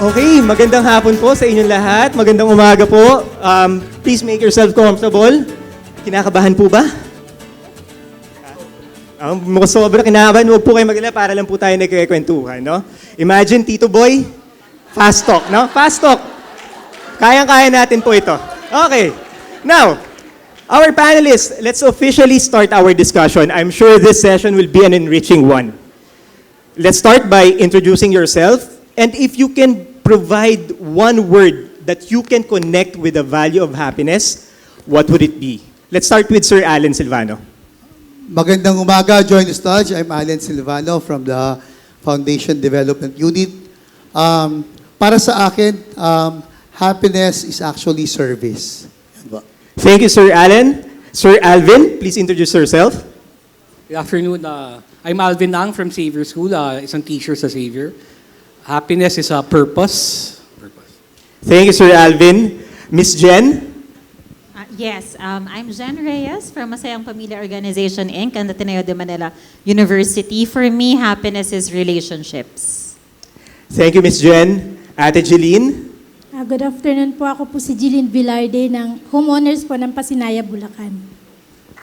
Okay, magandang hapon po sa inyong lahat. Magandang umaga po. Please make yourself comfortable. Kinakabahan po ba? Mukhang sobra kinakabahan. Huwag po kayo mag-alala para lang po tayo nagkikwentuhan, no? Imagine, Tito Boy, fast talk, no? Fast talk. Kayang-kaya natin po ito. Okay. Now, our panelists, let's officially start our discussion. I'm sure this session will be an enriching one. Let's start by introducing yourself. And if you can provide one word that you can connect with the value of happiness, what would it be? Let's start with Sir Alan Silvano. Magandang umaga, Join Stage. I'm Alan Silvano from the Foundation Development Unit. Para sa akin, happiness is actually service. Thank you, Sir Alan. Sir Alvin, please introduce yourself. Good afternoon. I'm Alvin Ang from Xavier School, isang teacher sa Xavier. Happiness is a purpose. Thank you, Sir Alvin. Miss Jen. Yes, I'm Jen Reyes from Masayang Pamilya Organization, Inc. and Ateneo de Manila University. For me, happiness is relationships. Thank you, Miss Jen. Ate Jeline. Good afternoon po. Ako po si Jillian Villarde ng homeowners po ng Pasinaya, Bulacan.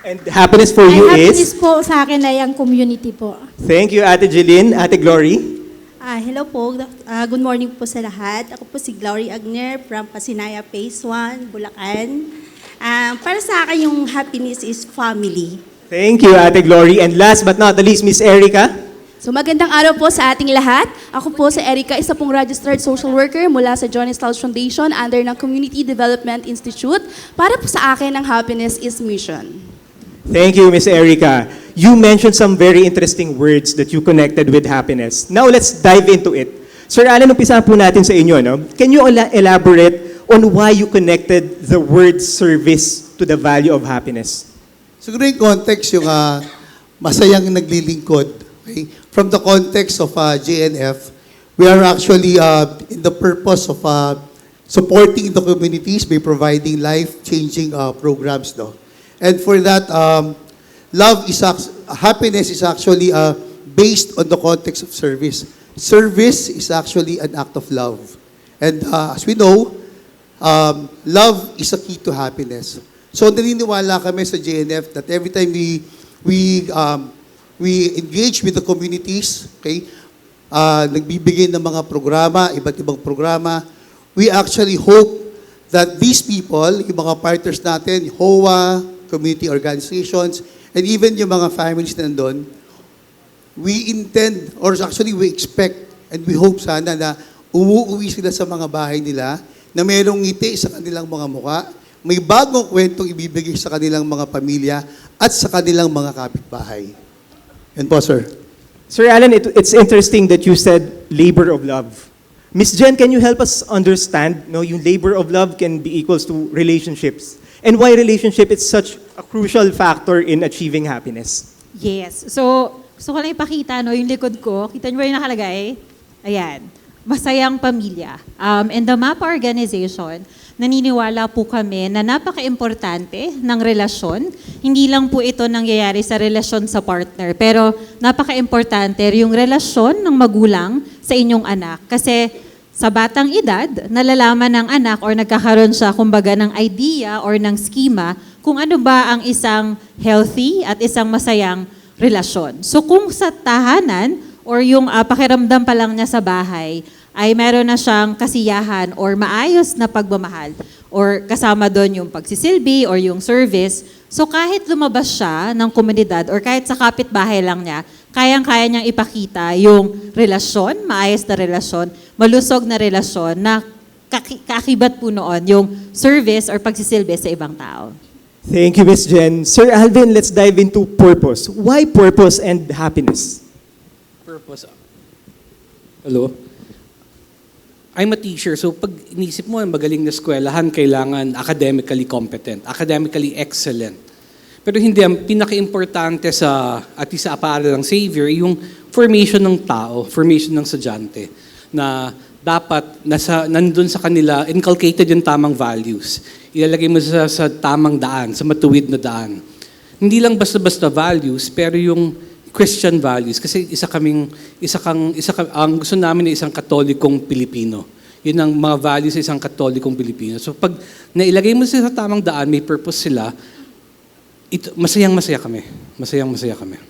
And happiness for you happiness is? po sa akin ay ang community po. Thank you, Ate Jeline. Ate Glory. Hello po. Good morning po sa lahat. Ako po si Glory Agner from Pasinaya Phase 1, Bulacan. Para sa akin, yung happiness is family. Thank you, Ate Glory. And last but not the least, Miss Erica. So magandang araw po sa ating lahat. Ako po si Erica, isa pong registered social worker mula sa John Stouch Foundation under ng Community Development Institute. Para po sa akin, ang happiness is mission. Thank you, Miss Erica. You mentioned some very interesting words that you connected with happiness. Now, let's dive into it. Sir Alan, umpisa po natin sa inyo, no? Can you elaborate on why you connected the word service to the value of happiness? Siguro yung context, yung masayang naglilingkod. Okay? From the context of JNF, we are actually in the purpose of supporting the communities by providing life-changing programs. No? And for that, happiness is actually based on the context of service. Service is actually an act of love. And as we know, love is a key to happiness. So naniniwala kami sa JNF that every time we engage with the communities, okay, nagbibigay ng mga programa, iba't ibang programa, we actually hope that these people, yung mga partners natin, HOA, community organizations, and even yung mga families na nandun, we intend, or actually we expect, and we hope sana na umuwi sila sa mga bahay nila, na mayroong ngiti sa kanilang mga muka, may bagong kwentong ibibigay sa kanilang mga pamilya, at sa kanilang mga kapitbahay. Yan po, sir. Sir Alan, it's interesting that you said labor of love. Miss Jen, can you help us understand, no, yung labor of love can be equals to relationships? And why relationship is such a crucial factor in achieving happiness? Yes. So, gusto ko lang ipakita, no, yung likod ko. Kita niyo ba yung nakalagay? Ayan. Masayang Pamilya. And the MAPA organization, naniniwala po kami na napaka-importante ng relasyon. Hindi lang po ito nangyayari sa relasyon sa partner, pero napaka-importante yung relasyon ng magulang sa inyong anak. Kasi sa batang edad, nalalaman ng anak or nagkakaroon siya kumbaga ng idea or ng schema kung ano ba ang isang healthy at isang masayang relasyon. So kung sa tahanan or yung pakiramdam pa lang niya sa bahay ay meron na siyang kasiyahan or maayos na pagmamahal or kasama doon yung pagsisilbi or yung service, so kahit lumabas siya ng komunidad or kahit sa kapitbahay lang niya, kayang-kaya niyang ipakita yung relasyon, maayos na relasyon, malusog na relasyon na kaakibat po noon yung service or pagsisilbi sa ibang tao. Thank you, Miss Jen. Sir Alvin, let's dive into purpose. Why purpose and happiness? Purpose. Hello? I'm a teacher, so pag inisip mo, magaling na eskwelahan, kailangan academically competent, academically excellent. Pero hindi, ang pinaka-importante at isa para ng Xavier, yung formation ng tao, formation ng estudyante, na dapat nandun sa kanila, inculcated yung tamang values. Ilalagay mo sa tamang daan, sa matuwid na daan. Hindi lang basta-basta values, pero yung Christian values kasi ang gusto namin ay isang Katolikong Pilipino. Yun ang mga values sa isang Katolikong Pilipino. So pag nailagay mo sila sa tamang daan, may purpose sila, masayang-masaya kami. Masayang-masaya kami.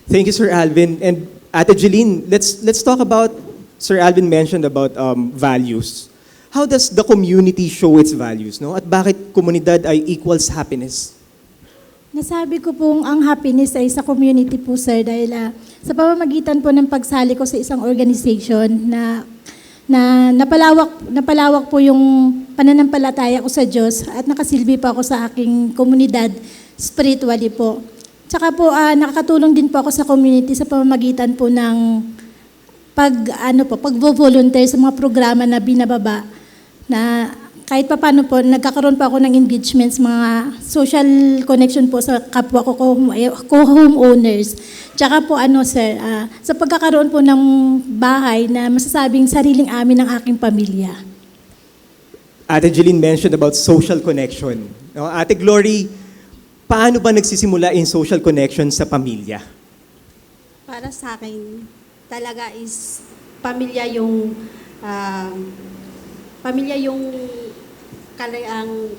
Thank you, Sir Alvin. And Ate Jeline, let's talk about, Sir Alvin mentioned about values. How does the community show its values? No? At bakit komunidad ay equals happiness? Nasabi ko pong ang happiness ay sa community po, sir, dahil sa pamamagitan po ng pagsali ko sa isang organization na napalawak po yung pananampalataya ko sa Diyos at nakasilbi po ako sa aking komunidad spiritually po. Tsaka po, nakakatulong din po ako sa community sa pamamagitan po ng pag-volunteer sa mga programa na binababa na kahit pa paano po, nagkakaroon pa ako ng engagements, mga social connection po sa kapwa ko co-homeowners. Tsaka po sir, sa pagkakaroon po ng bahay na masasabing sariling amin ng aking pamilya. Ate Jeline mentioned about social connection. No? Ate Glory, paano ba nagsisimula in social connection sa pamilya? Para sa akin, talaga is pamilya yung ang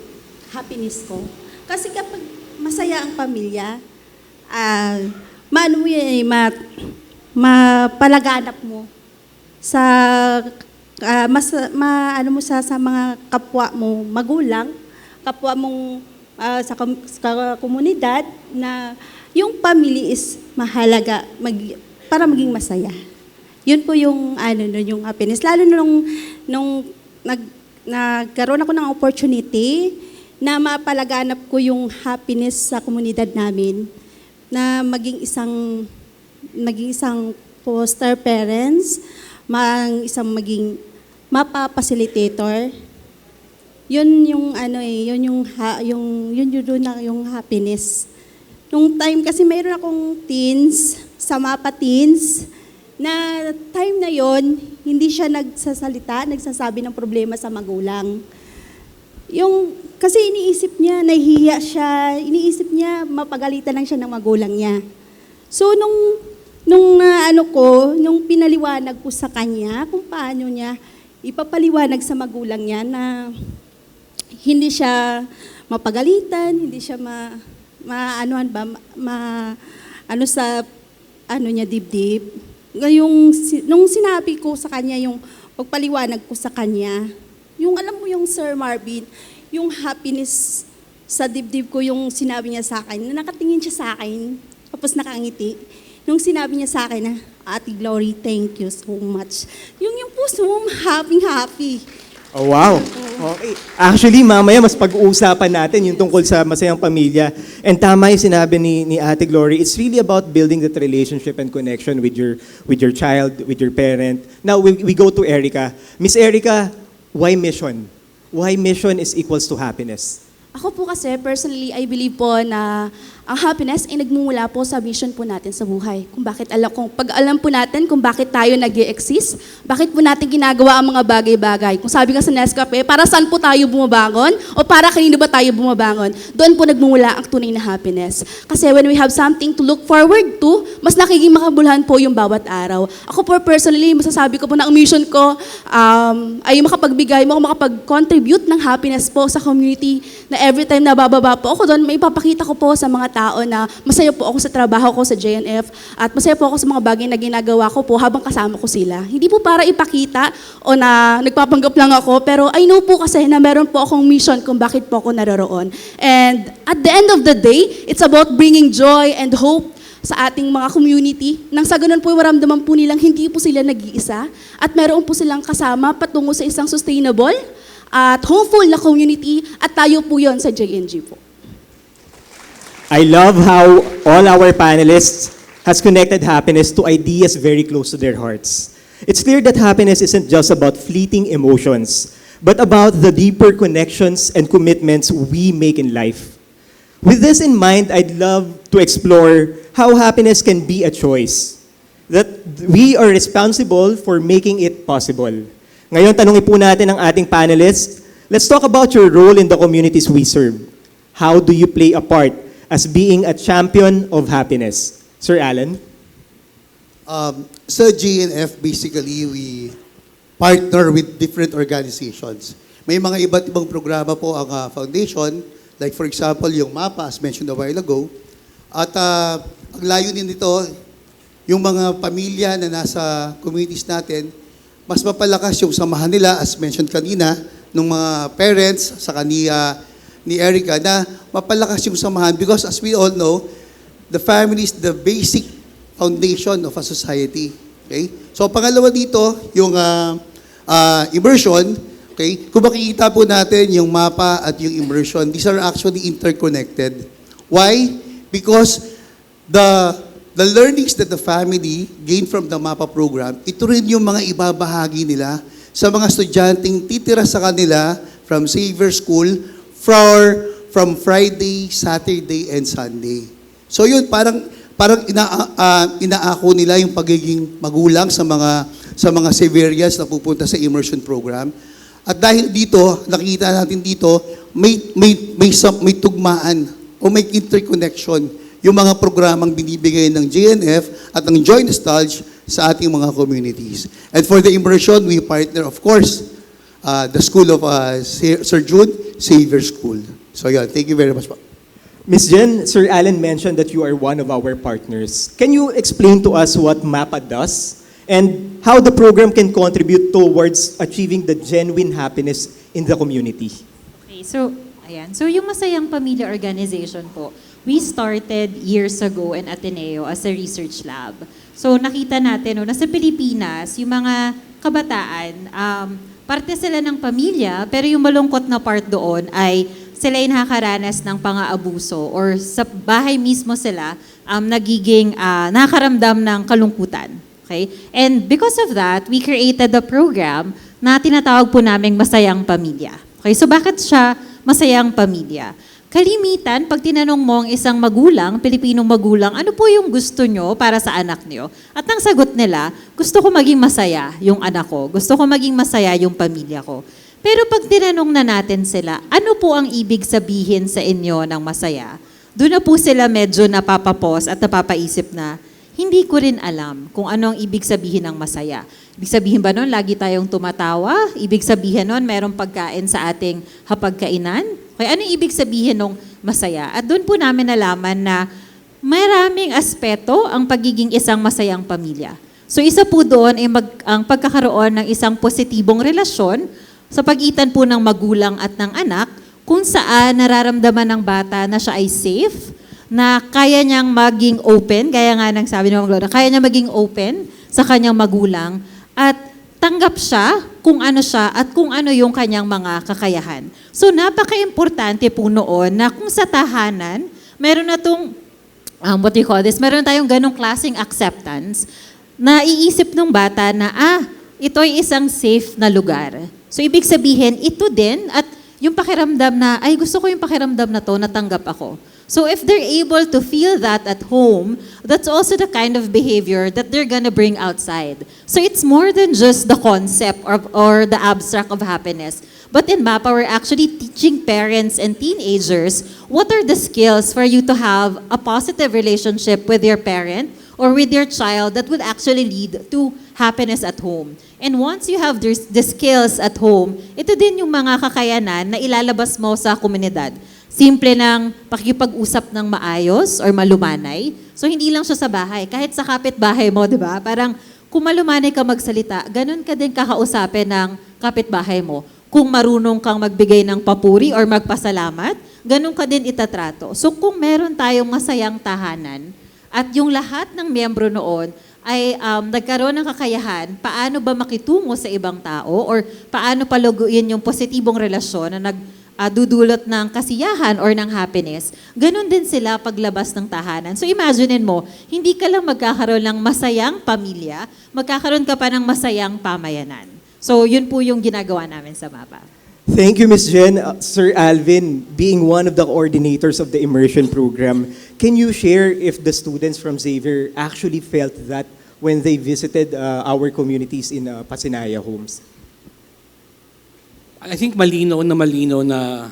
happiness ko. Kasi kapag masaya ang pamilya, maano mo yan, mapalaganap mo sa sa mga kapwa mo magulang, kapwa mong sa komunidad na yung family is mahalaga para maging masaya. Yun po yung yung happiness. Lalo nung nagkaroon ako ng opportunity na mapalaganap ko yung happiness sa komunidad namin, na maging isang foster parents, maging mapa-facilitator. Yun yung yung happiness. Nung time kasi mayroon akong teens, sa MAPA teens, na time na yon hindi siya nagsasabi ng problema sa magulang. Kasi iniisip niya, nahihiya siya, iniisip niya, mapagalitan lang siya ng magulang niya. So, nung pinaliwanag ko sa kanya, kung paano niya ipapaliwanag sa magulang niya na hindi siya mapagalitan, hindi siya niya dibdib. Nung sinabi ko sa kanya, yung pagpaliwanag ko sa kanya, yung alam mo yung Sir Marvin, yung happiness sa dibdib ko, yung sinabi niya sa akin, na nakatingin siya sa akin, tapos nakangiti. Nung sinabi niya sa akin na, Ate Glory, thank you so much. Yung puso mo, happy. Oh, wow. Okay. Actually, mamaya mas pag-uusapan natin yung tungkol sa masayang pamilya. And tama yung sinabi ni Ate Glory, it's really about building that relationship and connection with your child, with your parent. Now, we go to Erica. Miss Erica, why mission? Why mission is equals to happiness? Ako po kasi, personally, I believe po na ang happiness ay nagmumula po sa mission po natin sa buhay. Pag alam po natin kung bakit tayo nag-i-exist, bakit po natin ginagawa ang mga bagay-bagay. Kung sabi nga sa Nescafe, para saan po tayo bumabangon? O para kanino ba tayo bumabangon? Doon po nagmumula ang tunay na happiness. Kasi when we have something to look forward to, mas nakiging makabuluhan po yung bawat araw. Ako po personally, masasabi ko po na ang mission ko ay makapag-contribute ng happiness po sa community, na every time na bababa po ako doon, may ipapakita ko po sa mga tao na masaya po ako sa trabaho ko sa JNF at masaya po ako sa mga bagay na ginagawa ko po habang kasama ko sila. Hindi po para ipakita o na nagpapanggap lang ako, pero I know po kasi na meron po akong mission kung bakit po ako naroroon. And at the end of the day, it's about bringing joy and hope sa ating mga community. Nang sa ganun po, maramdaman po nilang hindi po sila nag-iisa at meron po silang kasama patungo sa isang sustainable at hopeful na community, at tayo po yon sa JNG po. I love how all our panelists has connected happiness to ideas very close to their hearts. It's clear that happiness isn't just about fleeting emotions, but about the deeper connections and commitments we make in life. With this in mind, I'd love to explore how happiness can be a choice, that we are responsible for making it possible. Ngayon, tanungin po natin ang ating panelists. Let's talk about your role in the communities we serve. How do you play a part as being a champion of happiness? Sir Alan? Sa GNF, basically, partner with different organizations. May mga iba't ibang programa po ang foundation, like for example, yung MAPA, as mentioned a while ago. At ang layunin nito, yung mga pamilya na nasa communities natin, mas mapalakas yung samahan nila, as mentioned kanina, ng mga parents, sa ni Erica, na mapalakas yung samahan because as we all know, the family is the basic foundation of a society. Okay? So pangalawa dito, yung immersion. Okay? Kung makikita po natin yung MAPA at yung immersion, these are actually interconnected. Why? Because the learnings that the family gain from the MAPA program, ito rin yung mga ibabahagi nila sa mga estudyanteng titira sa kanila from Xavier School from Friday, Saturday, and Sunday. So yun, parang inaako nila yung pagiging magulang sa mga Xavierians na pupunta sa immersion program. At dahil dito, nakikita natin dito, may tugmaan o may interconnection yung mga programang binibigay ng JNF at ng Joy Nostalgia sa ating mga communities. And for the immersion, we partner, of course, the School of Sir Jude, Xavier School. So yeah, thank you very much. Ms. Jen, Sir Alan mentioned that you are one of our partners. Can you explain to us what MAPA does and how the program can contribute towards achieving the genuine happiness in the community? Okay, so, ayan. So, yung Masayang Pamilya Organization po, we started years ago in Ateneo as a research lab. So, nakita natin no, na sa Pilipinas, yung mga kabataan, parte sila ng pamilya, pero yung malungkot na part doon ay sila ay nakakaranas ng pang-aabuso or sa bahay mismo sila nakakaramdam ng kalungkutan. Okay? And because of that, we created a program na tinatawag po naming Masayang Pamilya. Okay? So bakit siya Masayang Pamilya? Kalimitan, pag tinanong mo ang isang magulang, Pilipinong magulang, ano po yung gusto nyo para sa anak nyo? At ang sagot nila, gusto ko maging masaya yung anak ko. Gusto ko maging masaya yung pamilya ko. Pero pag tinanong na natin sila, ano po ang ibig sabihin sa inyo ng masaya? Doon na po sila medyo napapapos at napapaisip na, hindi ko rin alam kung ano ang ibig sabihin ng masaya. Ibig sabihin ba nun, lagi tayong tumatawa? Ibig sabihin nun, merong pagkain sa ating hapagkainan? Kaya ano ibig sabihin ng masaya? At doon po namin nalaman na maraming aspeto ang pagiging isang masayang pamilya. So isa po doon ay ang pagkakaroon ng isang positibong relasyon sa pagitan po ng magulang at ng anak kung saan nararamdaman ng bata na siya ay safe, na kaya niyang maging open, gaya nga ng sabi ng mga kaya niya maging open sa kanyang magulang at tanggap siya kung ano siya at kung ano yung kanyang mga kakayahan. So napaka-importante po noon na kung sa tahanan, meron na itong, meron tayong ganong klaseng acceptance na iisip ng bata na, ito ay isang safe na lugar. So ibig sabihin, ito din at yung pakiramdam na, ay gusto ko yung pakiramdam na to, natanggap ako. So if they're able to feel that at home, that's also the kind of behavior that they're gonna bring outside. So it's more than just the concept or the abstract of happiness. But in MAPA, we're actually teaching parents and teenagers what are the skills for you to have a positive relationship with your parent or with your child that would actually lead to happiness at home. And once you have the skills at home, ito din yung mga kakayanan na ilalabas mo sa komunidad. Simple ng pakikipag-usap ng maayos or malumanay. So hindi lang siya sa bahay, kahit sa kapitbahay mo, di ba? Parang kung malumanay ka magsalita, ganun ka din kakausapin ng kapitbahay mo. Kung marunong kang magbigay ng papuri or magpasalamat, ganun ka din itatrato. So kung meron tayong masayang tahanan at yung lahat ng miyembro noon ay nagkaroon ng kakayahan, paano ba makitungo sa ibang tao or paano paluguin yung positibong relasyon na dudulot ng kasiyahan or ng happiness, ganun din sila paglabas ng tahanan. So imaginein mo, hindi ka lang magkakaroon ng masayang pamilya, magkakaroon ka pa ng masayang pamayanan. So yun po yung ginagawa namin sa MAPA. Thank you, Ms. Jen. Sir Alvin, being one of the coordinators of the immersion program, can you share if the students from Xavier actually felt that when they visited our communities in Pasinaya homes? I think malinaw na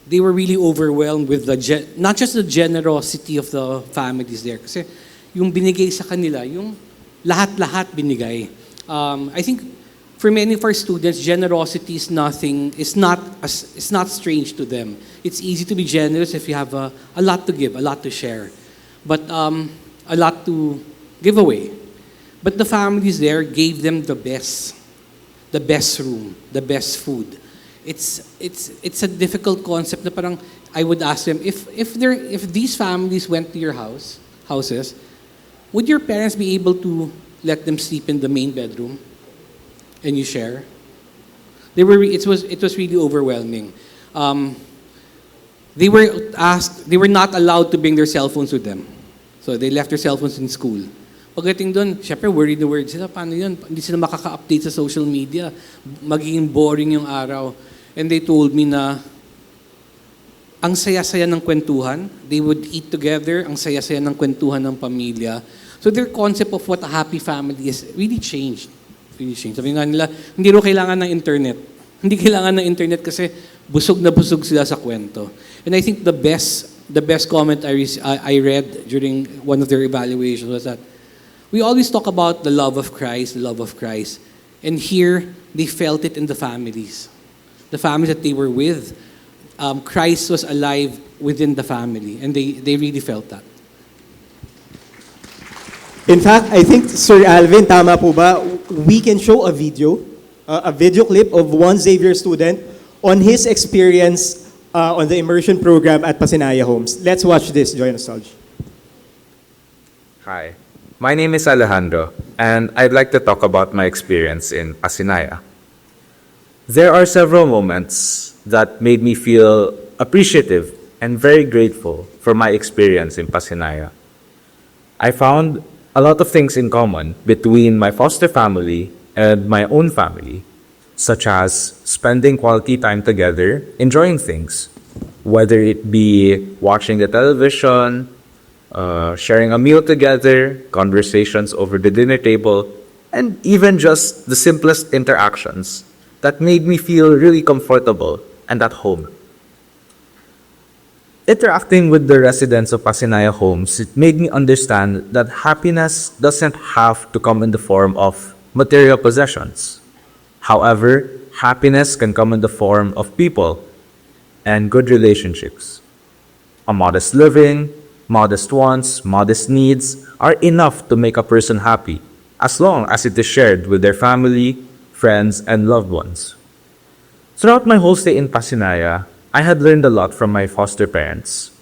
they were really overwhelmed with not just the generosity of the families there. Kasi yung binigay sa kanila, yung lahat-lahat binigay. I think for many of our students, generosity is nothing, it's not strange to them. It's easy to be generous if you have a lot to give, a lot to share, but a lot to give away. But the families there gave them the best room, the best food. It's a difficult concept na parang I would ask them, if these families went to your houses, would your parents be able to let them sleep in the main bedroom and you share? It was really overwhelming. They were not allowed to bring their cell phones with them. So they left their cell phones in school. Pagdating doon, syempre worried sila, paano yun? Hindi sila makaka-update sa social media. Magiging boring yung araw. And they told me na ang saya-saya ng kwentuhan. They would eat together, ang saya-saya ng kwentuhan ng pamilya. So their concept of what a happy family is really changed. Really changed. Sabi nga nila, hindi rin kailangan ng internet. Hindi kailangan ng internet kasi busog na busog sila sa kwento. And I think the best comment I read during one of their evaluations was that we always talk about the love of Christ, the love of Christ. And here, they felt it in the families. The families that they were with. Christ was alive within the family. And they really felt that. In fact, I think, Sir Alvin, tama po ba, we can show a video clip of one Xavier student on his experience on the immersion program at Pasinaya Homes. Let's watch this, Joy Nostalgia. Hi, my name is Alejandro, and I'd like to talk about my experience in Pasinaya. There are several moments that made me feel appreciative and very grateful for my experience in Pasinaya. I found a lot of things in common between my foster family and my own family, such as spending quality time together, enjoying things, whether it be watching the television, sharing a meal together, conversations over the dinner table, and even just the simplest interactions that made me feel really comfortable and at home. Interacting with the residents of Pasinaya Homes, it made me understand that happiness doesn't have to come in the form of material possessions. However, happiness can come in the form of people and good relationships. A modest living, modest wants, modest needs are enough to make a person happy, as long as it is shared with their family, friends, and loved ones. Throughout my whole stay in Pasinaya, I had learned a lot from my foster parents.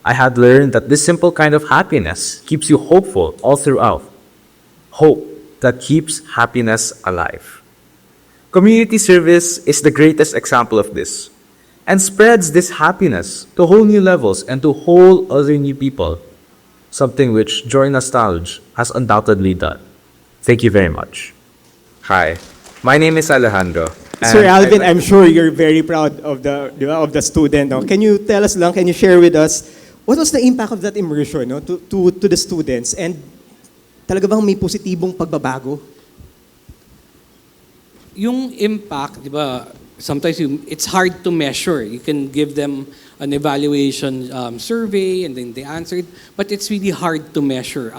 I had learned that this simple kind of happiness keeps you hopeful all throughout. Hope that keeps happiness alive. Community service is the greatest example of this and spreads this happiness to whole new levels and to whole other new people, something which Joy Nostalgia has undoubtedly done. Thank you very much. Hi, my name is Alejandro. Sir Alvin, I'm sure you're very proud of the student. No? Can you tell us lang, can you share with us, what was the impact of that immersion no, to the students? And talaga bang may positibong pagbabago? Yung impact, di ba, sometimes it's hard to measure. You can give them an evaluation survey and then they answered, but it's really hard to measure.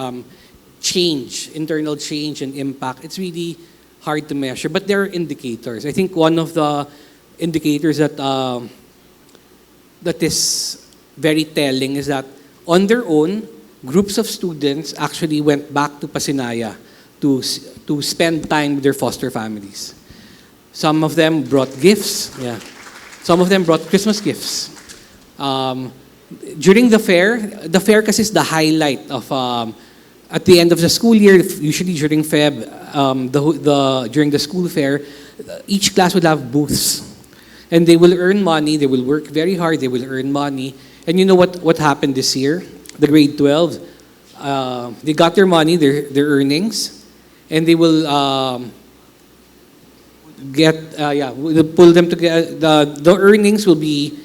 Change, internal change and impact, it's really hard to measure, but there are indicators. I think one of the indicators that is very telling is that on their own, groups of students actually went back to Pasinaya to spend time with their foster families. Some of them brought gifts. Yeah, some of them brought Christmas gifts. During the fair kasi is the highlight of at the end of the school year, usually during Feb, during the school fair, each class would have booths. And they will earn money, they will work very hard, they will earn money. And you know what happened this year? The grade 12, they got their money, their earnings, and they will we'll pull them together. The earnings will be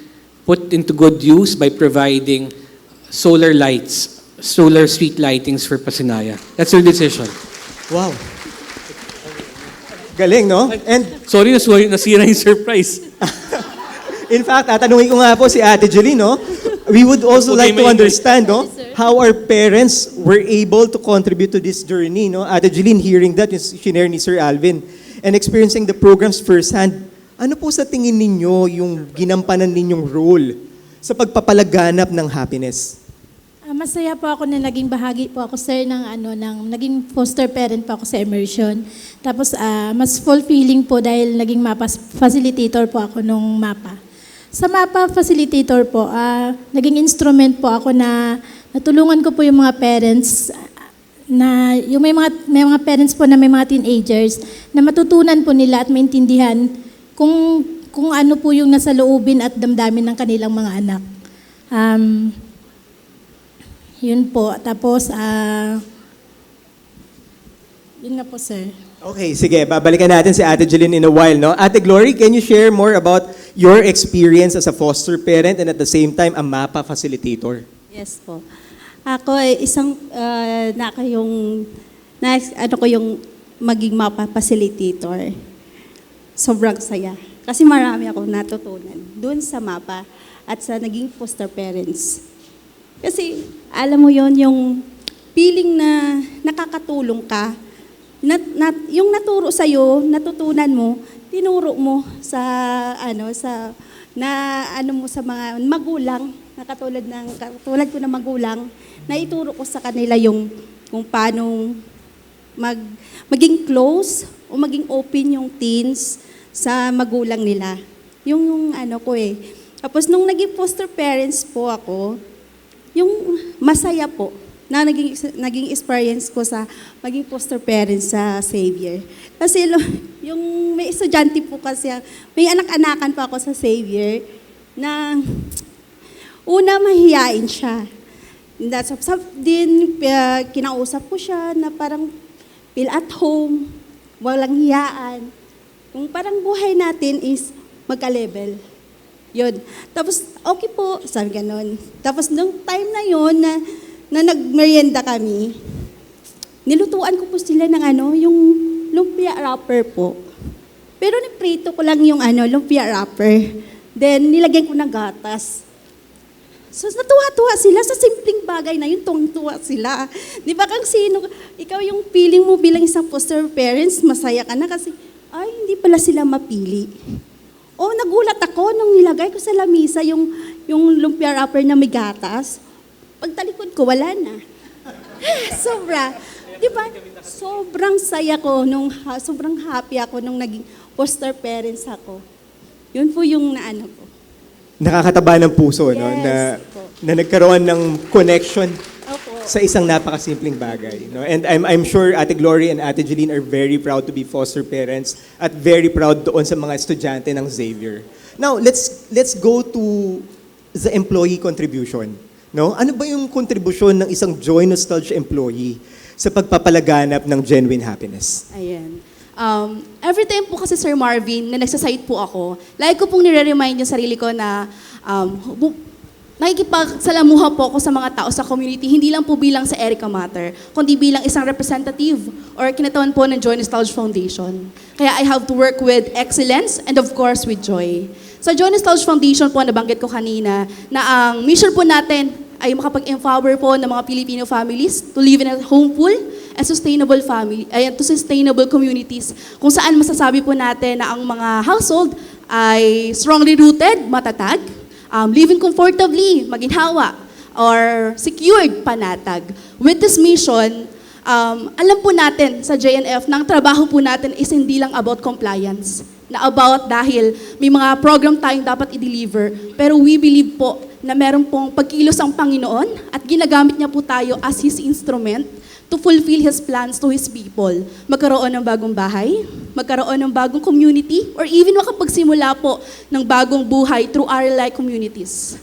put into good use by providing solar lights, solar street lightings for Pasinaya. That's their decision. Wow. Galing, no? And Sorry, nasira yung surprise. in fact, tatanungin ko nga po si Ate Jeline, no? We would also Okay, like to may- understand, no? How our parents were able to contribute to this journey, no? Ate Jeline, hearing that, yung shinare ni Sir Alvin. and experiencing the programs firsthand, ano po sa tingin ninyo yung ginampanan ninyong role sa pagpapalaganap ng happiness? Masaya po ako na naging bahagi po ako, sir, naging foster parent po ako sa immersion. Tapos, mas fulfilling po dahil naging MAPA facilitator po ako nung MAPA. Sa MAPA facilitator po, naging instrument po ako na natulungan ko po yung mga parents na yung may mga parents po na may mga teenagers na matutunan po nila at maintindihan kung ano po yung nasa loobin at damdamin ng kanilang mga anak. Yun po. Tapos, yun nga po, sir. Okay, sige, babalikan natin si Ate Jeline in a while, no? Ate Glory, can you share more about your experience as a foster parent and at the same time, a MAPA facilitator? Yes po. Ako ay isang ko yung maging MAPA facilitator. Sobrang saya. Kasi marami akong natutunan doon sa MAPA at sa naging foster parents. Kasi alam mo yon yung feeling na nakakatulong ka, yung naturo sa'yo, natutunan mo, tinuro mo sa sa mga magulang, na katulad ko na magulang, na ituro ko sa kanila yung kung paano maging close o maging open yung teens sa magulang nila. Yung ko eh. Tapos nung naging foster parents po ako, yung masaya po na naging experience ko sa maging foster parents sa Xavier. Kasi yung may estudyante po kasi, may anak-anakan pa ako sa Xavier na una mahihain siya. Kinausap ko siya na parang feel at home, walang hiyaan. Yung parang buhay natin is magka-level. Yun. Tapos, okay po, sabi ganon. Tapos, nung time na yun, na nagmerienda kami, nilutuan ko po sila ng yung lumpia wrapper po. Pero niprito ko lang yung lumpia wrapper. Then, nilagyan ko ng gatas. So, natuwa-tuwa sila sa simpleng bagay na yun, tuwang-tuwa sila. Di ba kang ikaw yung feeling mo bilang isang foster parents, masaya ka na kasi, hindi pala sila mapili. Nagulat ako nung nilagay ko sa lamisa yung lumpia wrapper na may gatas. Pagtalikod ko, wala na. Sobra. Di ba? Sobrang saya ko, sobrang happy ako nung naging foster parents ako. Yun po yung ko. Nakakataba ng puso, no? Yes, Na nagkaroon ng connection Opo. sa isang napakasimpleng bagay, no? And I'm sure Ate Glory and Ate Jeline are very proud to be foster parents at very proud doon sa mga estudyante ng Xavier. Now, let's go to the employee contribution, no? Ano ba yung kontribusyon ng isang Joy Nostalgia employee sa pagpapalaganap ng genuine happiness? Ayan. Every time po kasi, Sir Marvin, na nagsasite po ako, lagi ko pong nire-remind yung sarili ko na nakikipagsalamuha po ako sa mga tao sa community, hindi lang po bilang sa Erica Matter, kundi bilang isang representative or kinatawan po ng Joy Nostalgia Foundation. Kaya I have to work with excellence and of course with joy. Sa Joy Nostalgia Foundation po, nabanggit ko kanina, na ang mission po natin ay makapag-empower po ng mga Filipino families to live in a homeful and sustainable to sustainable communities, kung saan masasabi po natin na ang mga household ay strongly rooted, matatag, living comfortably, maginhawa, or secured, panatag. With this mission, alam po natin sa JNF na ang trabaho po natin is hindi lang about compliance, na about dahil may mga program tayong dapat i-deliver, pero we believe po na meron pong pagkilos ang Panginoon at ginagamit niya po tayo as His instrument to fulfill His plans to His people. Magkaroon ng bagong bahay, magkaroon ng bagong community, or even makapagsimula po ng bagong buhay through RLI communities.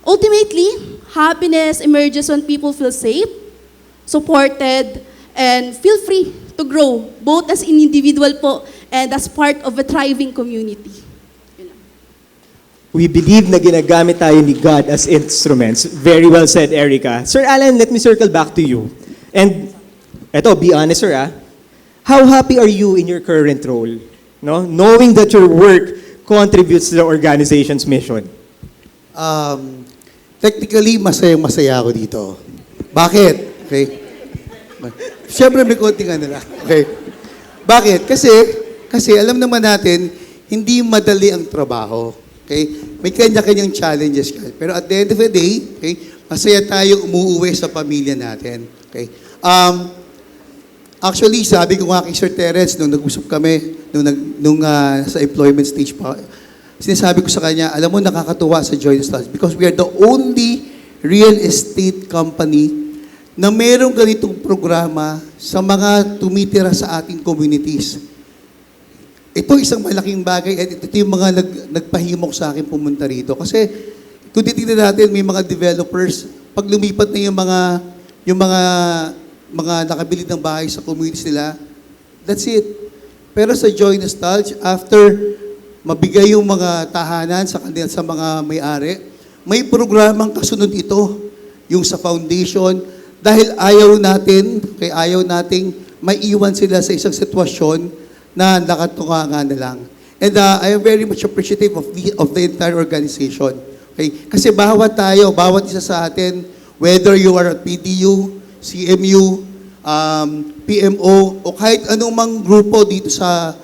Ultimately, happiness emerges when people feel safe, supported, and feel free to grow, both as an individual po and as part of a thriving community. We believe na ginagamit tayo ni God as instruments. Very well said, Erica. Sir Alan, let me circle back to you. And eto, be honest, sir, how happy are you in your current role? No? Knowing that your work contributes to the organization's mission. Technically, masayang-masaya ako dito. Bakit? Okay. Siyempre, may konting lang. Okay. Bakit? Kasi Kasi alam naman natin, hindi madali ang trabaho. Okay? May kanya-kanyang challenges. Pero at the end of the day, okay, masaya tayo umuwi sa pamilya natin. Okay? Actually, sabi ko nga kay Sir Terence, nung nag-usap kami, sa employment stage pa, sinasabi ko sa kanya, alam mo, nakakatuwa sa Joy Nostalgia because we are the only real estate company na mayroong ganitong programa sa mga tumitira sa ating communities. Ito isang malaking bagay at ito yung mga nagpahimok sa akin pumunta rito. Kasi kung titignan natin, may mga developers, pag lumipat na yung mga nakabili ng bahay sa communities nila, that's it. Pero sa Joy Nostalgia, after mabigay yung mga tahanan sa kanila sa mga may-ari, may programang kasunod ito, yung sa foundation, dahil ayaw nating maiiwan sila sa isang sitwasyon na nakatunganga na lang. And I am very much appreciative of the entire organization. Okay? Kasi bawat isa sa atin, whether you are at PDU, CMU, PMO, o kahit anumang grupo dito sa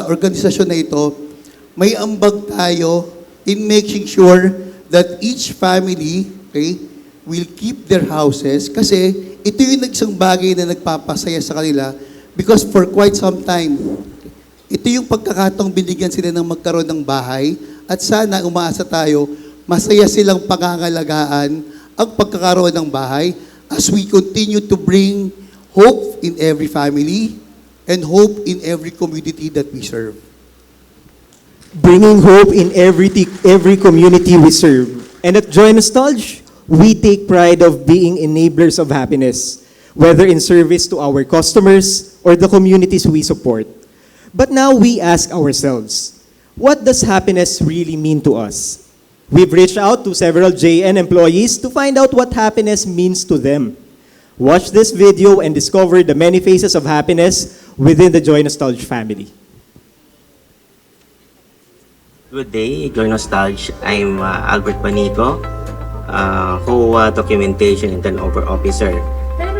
organisasyon na ito, may ambag tayo in making sure that each family, okay, will keep their houses kasi ito yung isang bagay na nagpapasaya sa kanila because for quite some time, ito yung pagkakataong binigyan sila ng magkaroon ng bahay at sana umaasa tayo, masaya silang pangangalagaan ang pagkakaroon ng bahay as we continue to bring hope in every family and hope in every community that we serve. Bringing hope in every community we serve. And at Joy Nostalgia, we take pride of being enablers of happiness, whether in service to our customers or the communities we support. But now we ask ourselves, what does happiness really mean to us? We've reached out to several JN employees to find out what happiness means to them. Watch this video and discover the many faces of happiness within the Joy Nostalgia family. Good day, Joy Nostalgia. I'm Albert Panico, Co-Documentation and Turnover Officer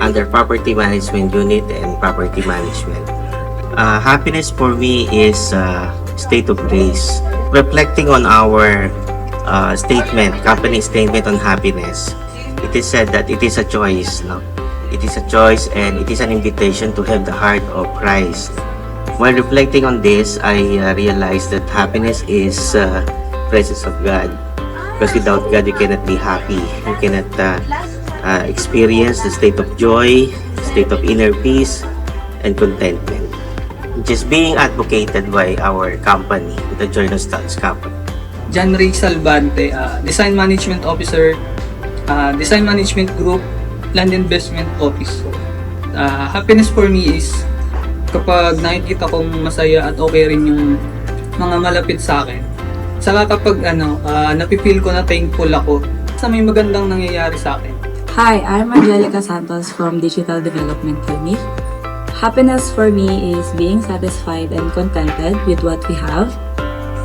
under Property Management Unit and Property Management. Happiness for me is a state of grace. Reflecting on our company statement on happiness, it is said that it is a choice. No? It is a choice and it is an invitation to have the heart of Christ. While reflecting on this, I realized that happiness is presence of God. Because without God, you cannot be happy. You cannot experience the state of joy, state of inner peace, and contentment. Which is being advocated by our company, the Joy Nostalgia Company. John Ray Salvante, Design Management Officer, Design Management Group, Land Investment Office. Happiness for me is kapag nakikita kong masaya at okay rin yung mga malapit sa akin. Saka kapag napipil ko na thankful ako sa may magandang nangyayari sa akin. Hi, I'm Angelica Santos from Digital Development Unit. Happiness for me is being satisfied and contented with what we have.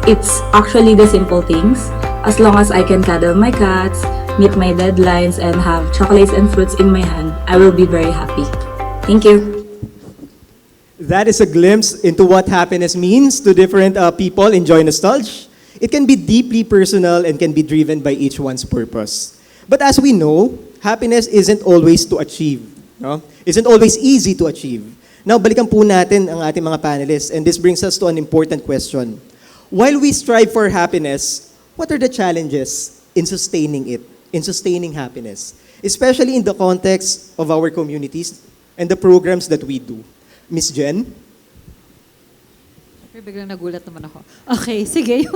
It's actually the simple things. As long as I can cuddle my cats, meet my deadlines, and have chocolates and fruits in my hand, I will be very happy. Thank you. That is a glimpse into what happiness means to different people in Joy Nostalgia. It can be deeply personal and can be driven by each one's purpose. But as we know, happiness isn't always to achieve. No? Isn't always easy to achieve. Now, balikan po natin ang ating mga panelists, and this brings us to an important question. While we strive for happiness, what are the challenges in sustaining it, in sustaining happiness? Especially in the context of our communities and the programs that we do. Miss Jen? Biglang nagulat naman ako. Okay, sige.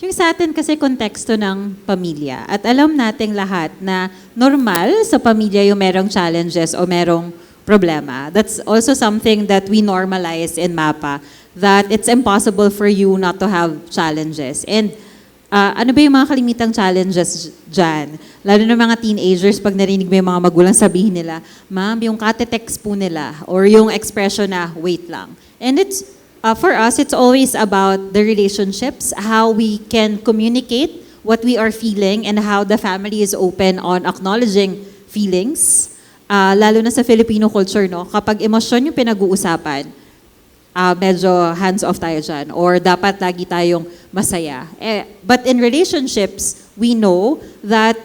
Yung sa atin kasi konteksto ng pamilya. At alam nating lahat na normal sa pamilya yung merong challenges o merong problema. That's also something that we normalize in MAPA, that it's impossible for you not to have challenges. And ano ba yung mga kalimitang challenges dyan? Lalo na mga teenagers, pag narinig mo yung mga magulang sabihin nila, ma'am, yung kate-text po nila, or yung expression na, wait lang. And it's, for us, it's always about the relationships, how we can communicate what we are feeling, and how the family is open on acknowledging feelings. Lalo na sa Filipino culture, no? Kapag emosyon yung pinag-uusapan, medyo hands-off tayo dyan. Or dapat lagi tayong masaya. But in relationships, we know that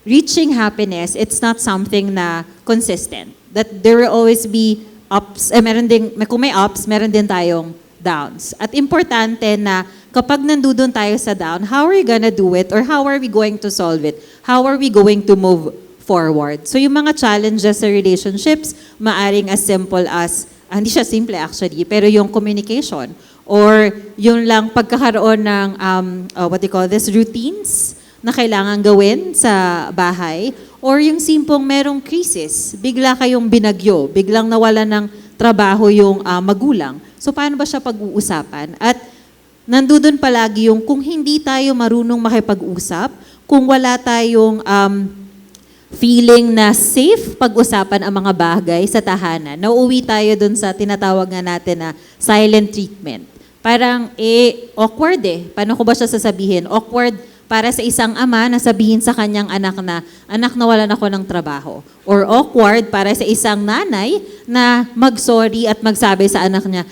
reaching happiness, it's not something na consistent. That there will always be ups, kung may ups, meron din tayong downs. At importante na kapag nandudun tayo sa down, how are we gonna do it? Or how are we going to solve it? How are we going to move forward? So yung mga challenges sa relationships, maaring as simple as, hindi siya simple actually, pero yung communication. Or yung lang pagkakaroon ng, routines na kailangan gawin sa bahay, or yung simpong merong krisis, bigla kayong binagyo, biglang nawala ng trabaho yung magulang. So paano ba siya pag-uusapan? At nandudun palagi yung kung hindi tayo marunong makipag-usap, kung wala tayong feeling na safe pag-usapan ang mga bagay sa tahanan, nauuwi tayo dun sa tinatawag nga natin na silent treatment. Parang, awkward Paano ko ba siya sasabihin? Awkward para sa isang ama na sabihin sa kanyang anak na, anak, nawalan ako ng trabaho. Or awkward para sa isang nanay na mag-sorry at magsabi sa anak niya,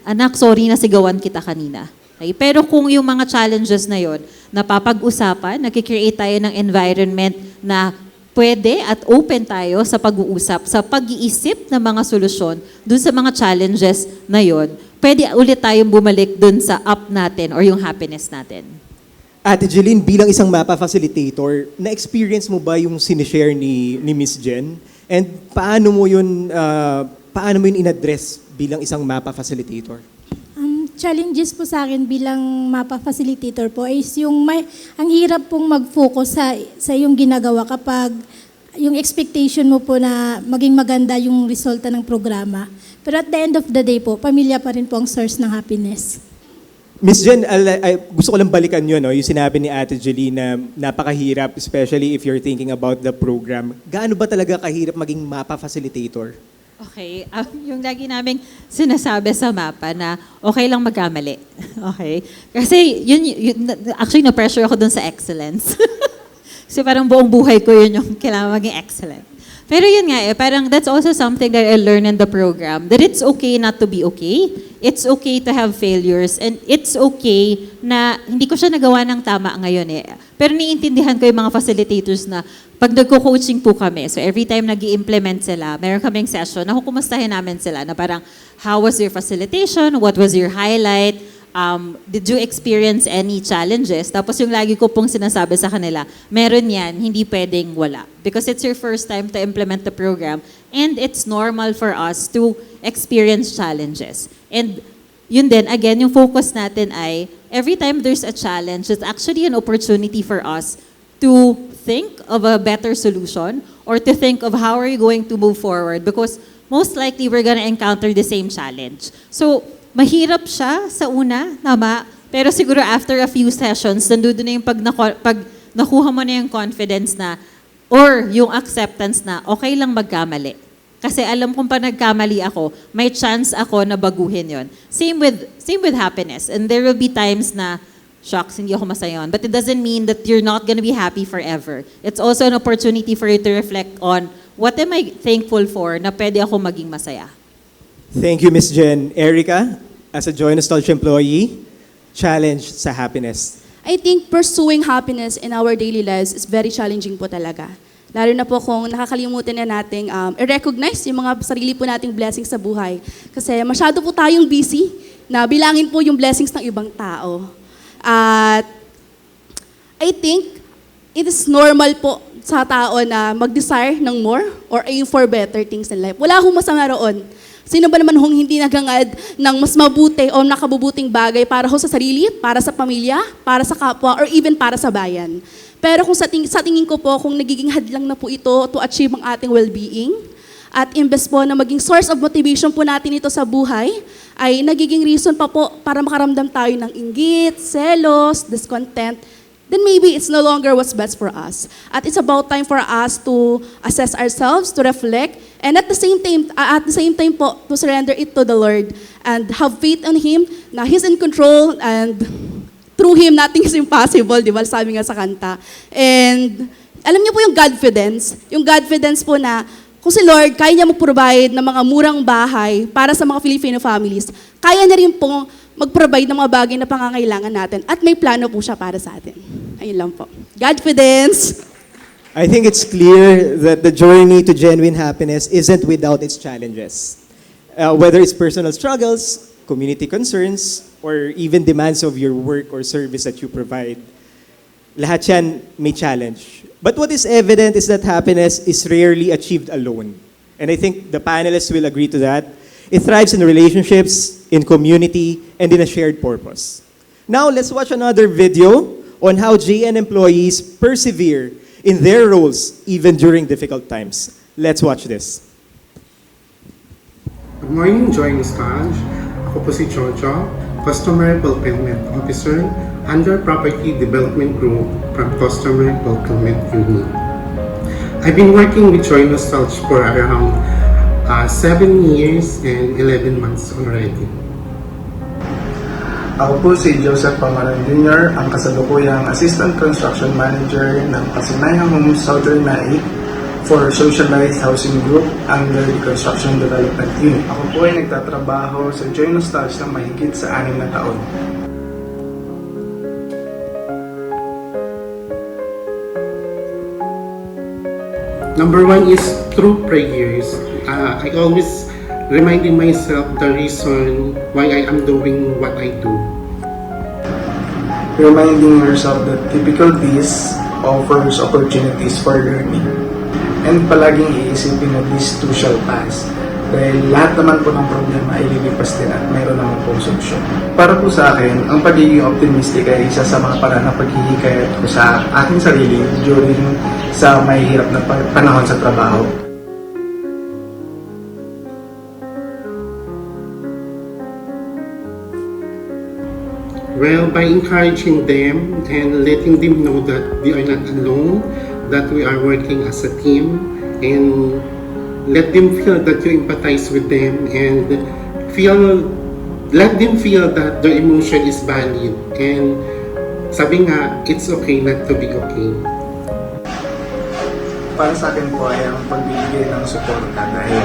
anak, sorry na sigawan kita kanina. Okay? Pero kung yung mga challenges na yon, napapag-usapan, nagkikreate tayo ng environment na pwede at open tayo sa pag-uusap, sa pag-iisip ng mga solusyon dun sa mga challenges na yon, pwede ulit tayong bumalik dun sa up natin or yung happiness natin. Ate Jeline, bilang isang MAPA facilitator, na-experience mo ba yung sinishare ni Miss Jen? And paano mo yun in-address bilang isang MAPA facilitator? Challenges po sa akin bilang MAPA facilitator po is yung ang hirap pong mag-focus sa yung ginagawa kapag yung expectation mo po na maging maganda yung resulta ng programa. Pero at the end of the day po, pamilya pa rin po ang source ng happiness. Miss Jen, gusto ko lang balikan yun, no? Yung sinabi ni Ate Jeline na napakahirap, especially if you're thinking about the program. Gaano ba talaga kahirap maging MAPA facilitator? Okay, yung lagi naming sinasabi sa MAPA na okay lang magkamali. Okay? Kasi actually na-pressure ako dun sa excellence. Kasi parang buong buhay ko yun yung kailangan maging excellent. Pero yun nga parang that's also something that I learned in the program, that it's okay not to be okay. It's okay to have failures, and it's okay na hindi ko siya nagawa ng tama ngayon Pero niintindihan ko yung mga facilitators na pag nagko-coaching po kami, so every time nag-i-implement sila, meron kaming session, nakukumustahin namin sila na parang, how was your facilitation? What was your highlight? Did you experience any challenges? Tapos yung lagi ko pong sinasabi sa kanila, meron yan, hindi pwedeng wala. Because it's your first time to implement the program, and it's normal for us to experience challenges. And yun din, again, yung focus natin ay, every time there's a challenge, it's actually an opportunity for us to think of a better solution or to think of how are you going to move forward, because most likely we're gonna encounter the same challenge. So, mahirap siya sa una, tama, pero siguro after a few sessions, nandun na yung pag nakuha mo na yung confidence na, or yung acceptance na okay lang magkamali. Kasi alam kong pag nagkamali ako, may chance ako na baguhin yon. Same with happiness. And there will be times na, shocks, hindi ako masayon. But it doesn't mean that you're not gonna be happy forever. It's also an opportunity for you to reflect on, what am I thankful for na pwede ako maging masaya? Thank you, Miss Jen. Erica, as a Joy Nostalgia employee, challenge sa happiness. I think pursuing happiness in our daily lives is very challenging po talaga. Lalo na po kung nakakalimutan na nating i-recognize yung mga sarili po nating blessings sa buhay. Kasi masyado po tayong busy na bilangin po yung blessings ng ibang tao. At I think it is normal po sa tao na mag-desire ng more or aim for better things in life. Wala akong masama roon. Sino ba naman hindi nagangad ng mas mabuti o nakabubuting bagay para ho sa sarili, para sa pamilya, para sa kapwa, or even para sa bayan? Pero kung sa tingin ko po, kung nagiging hadlang na po ito to achieve ang ating well-being, at imbes po na maging source of motivation po natin ito sa buhay, ay nagiging reason pa po para makaramdam tayo ng inggit, selos, discontent, then maybe it's no longer what's best for us. At it's about time for us to assess ourselves, to reflect, and at the same time po, to surrender it to the Lord and have faith on Him na He's in control, and through Him, nothing is impossible, di ba? Sabi nga sa kanta. And alam niyo po yung Godfidence po na kung si Lord, kaya niya mag-provide ng mga murang bahay para sa mga Filipino families, kaya niya rin po mag-provide ng mga bagay na pangangailangan natin. At may plano po siya para sa atin. Ayun lang po. Godfidence! I think it's clear that the journey to genuine happiness isn't without its challenges. Whether it's personal struggles, community concerns, or even demands of your work or service that you provide, lahat yan may challenge. But what is evident is that happiness is rarely achieved alone. And I think the panelists will agree to that. It thrives in relationships, in community, and in a shared purpose. Now, let's watch another video on how JN employees persevere in their roles even during difficult times. Let's watch this. Good morning, Joy Nostalge. Ako po si Jojo, Customer Fulfillment Officer under Property Development Group from Customer Fulfillment Unit. I've been working with Joy Nostalge for around 7 years and 11 months already. Ako po si Joseph Pamaran Jr., ang kasalukuyang Assistant Construction Manager ng Pasinayang Homes Southern Naik for Socialized Housing Group under the Construction Development Unit. Ako po ay nagtatrabaho sa Joy Nostalge ng mahigit sa 6 na taon. Number one is through prayers. I always reminding myself the reason why I am doing what I do. Reminding yourself that difficulties offers opportunities for learning. And palaging iisipin na this too shall pass. Dahil lahat naman po ng problema ay lilipas din at mayroon naman pong solusyon. Para po sa akin, ang pagiging optimistic ay isa sa mga paraan ng paghihikayat ko sa aking sarili during sa mahihirap na panahon sa trabaho. Well, by encouraging them and letting them know that they are not alone, that we are working as a team, and let them feel that you empathize with them and let them feel that their emotion is valid. And sabi nga, it's okay not to be okay. Para sa akin po ay ang pagbibigay ng suporta dahil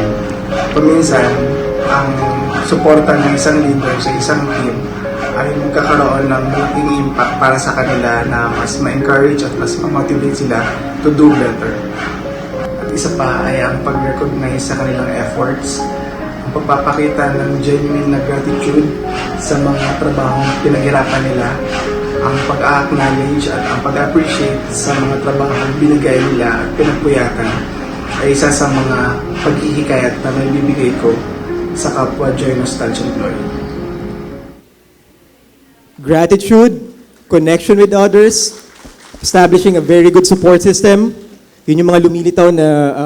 paminsan ang suporta ng isang leader sa isang team ay magkakaroon ng malaking impact para sa kanila na mas ma-encourage at mas ma-motivate sila to do better. At isa pa ay ang pag-recognize sa kanilang efforts, ang pagpapakita ng genuine na gratitude sa mga trabahong pinaghirapan nila, ang pag-acknowledge at ang pag-appreciate sa mga trabahong binigay nila at pinagpuyatan ay isa sa mga paghihikayat na may bibigay ko sa kapwa Joy Nostalge employee. Gratitude, connection with others, establishing a very good support system. Yun yung mga lumilitaw na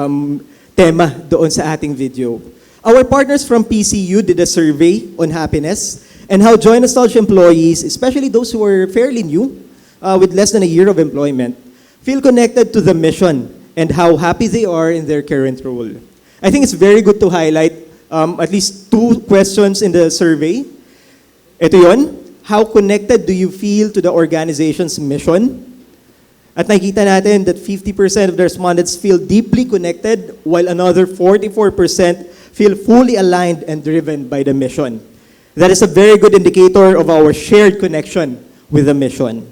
tema doon sa ating video. Our partners from PCU did a survey on happiness and how Joy Nostalgia employees, especially those who are fairly new, with less than a year of employment, feel connected to the mission and how happy they are in their current role. I think it's very good to highlight at least 2 questions in the survey. Ito yun. How connected do you feel to the organization's mission? At nakikita natin that 50% of the respondents feel deeply connected, while another 44% feel fully aligned and driven by the mission. That is a very good indicator of our shared connection with the mission.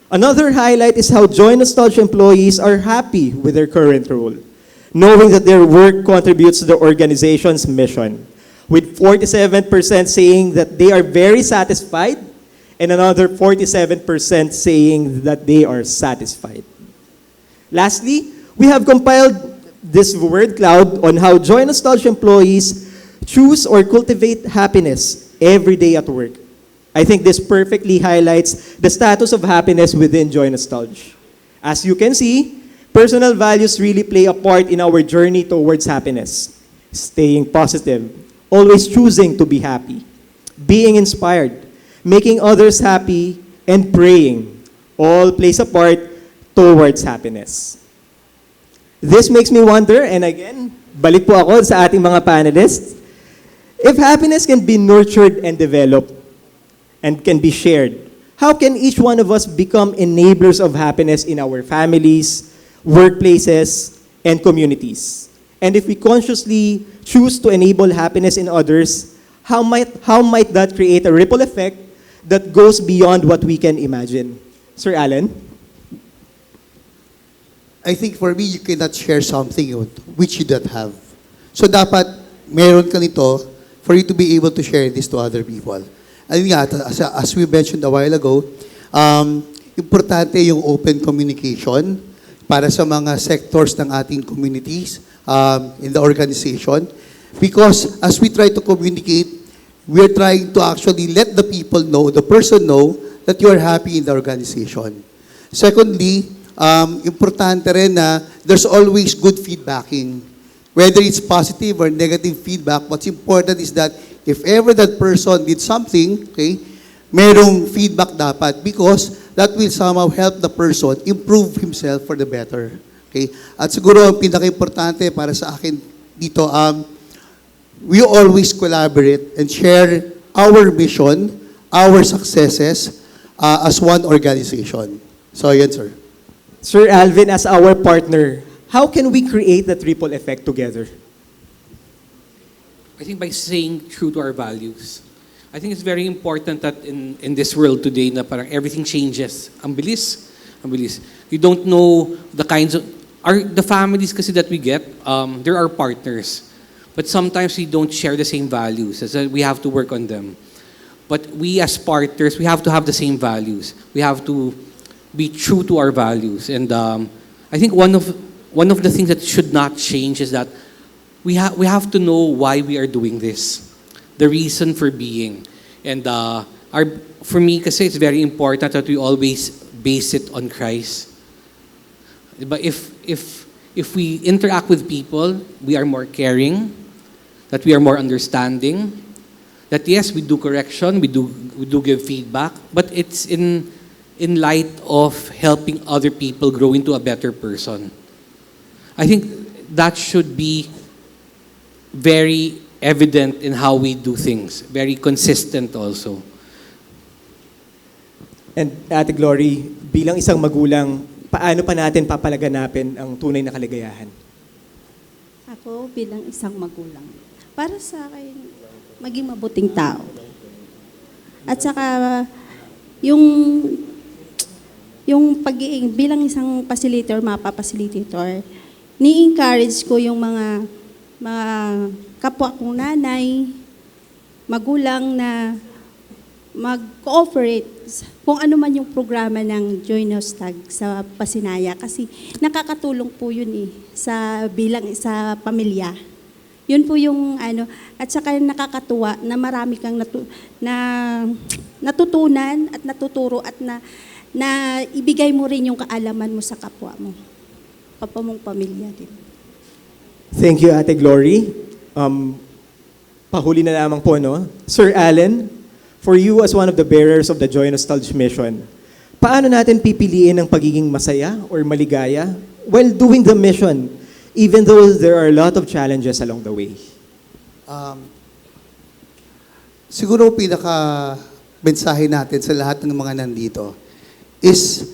Another highlight is how Joy Nostalgia employees are happy with their current role, knowing that their work contributes to the organization's mission, with 47% saying that they are very satisfied and another 47% saying that they are satisfied. Lastly, we have compiled this word cloud on how Joy Nostalgia employees choose or cultivate happiness every day at work. I think this perfectly highlights the status of happiness within Joy Nostalgia. As you can see, personal values really play a part in our journey towards happiness. Staying positive, always choosing to be happy, being inspired, making others happy, and praying all plays a part towards happiness. This makes me wonder, and again, balik po ako sa ating mga panelists, if happiness can be nurtured and developed and can be shared, how can each one of us become enablers of happiness in our families, workplaces, and communities? And if we consciously choose to enable happiness in others, how might that create a ripple effect that goes beyond what we can imagine? Sir Alan? I think for me, you cannot share something which you don't have. So dapat meron ka nito for you to be able to share this to other people. Ayun nga, as we mentioned a while ago, importante yung open communication para sa mga sectors ng ating communities in the organization. Because as we try to communicate, we're trying to actually let the people know, the person know, that you are happy in the organization. Secondly, importante rin na there's always good feedbacking. Whether it's positive or negative feedback, what's important is that if ever that person did something, okay, merong feedback dapat because that will somehow help the person improve himself for the better. Okay? At siguro ang pinaka-importante para sa akin dito, we always collaborate and share our mission, our successes as one organization. So, yan, sir. Sir Alvin, as our partner, how can we create that ripple effect together? I think by staying true to our values. I think it's very important that in this world today na parang everything changes. Ang bilis. You don't know the kinds of... the families kasi that we get, they're our partners. But sometimes we don't share the same values. So we have to work on them. But we as partners, we have to have the same values. We have to be true to our values. And I think one of the things that should not change is that we have to know why we are doing this, the reason for being. And for me, kasi it's very important that we always base it on Christ. But if we interact with people, we are more caring, that we are more understanding, that yes, we do correction, we do give feedback, but it's in light of helping other people grow into a better person. I think that should be very evident in how we do things, very consistent also. And Ate Glory, bilang isang magulang, paano pa natin papalaganapin ang tunay na kaligayahan? Ako bilang isang magulang, para sa akin, maging mabuting tao. At saka, yung pag-iing, bilang isang facilitator, mapa-facilitator, ni-encourage ko yung mga kapwa kong nanay, magulang na mag-cooperate kung ano man yung programa ng Joy Nostag sa Pasinaya. Kasi nakakatulong po yun bilang sa pamilya. Yun po yung at saka nakakatuwa na marami kang natutunan at natuturo at na ibigay mo rin yung kaalaman mo sa kapwa mong pamilya din. Thank you, Ate Glory. Pahuli na lamang po, no? Sir Allen, for you as one of the bearers of the Joy Nostalgia Mission, paano natin pipiliin ang pagiging masaya or maligaya while doing the mission, even though there are a lot of challenges along the way? Siguro pinaka-mensahe natin sa lahat ng mga nandito is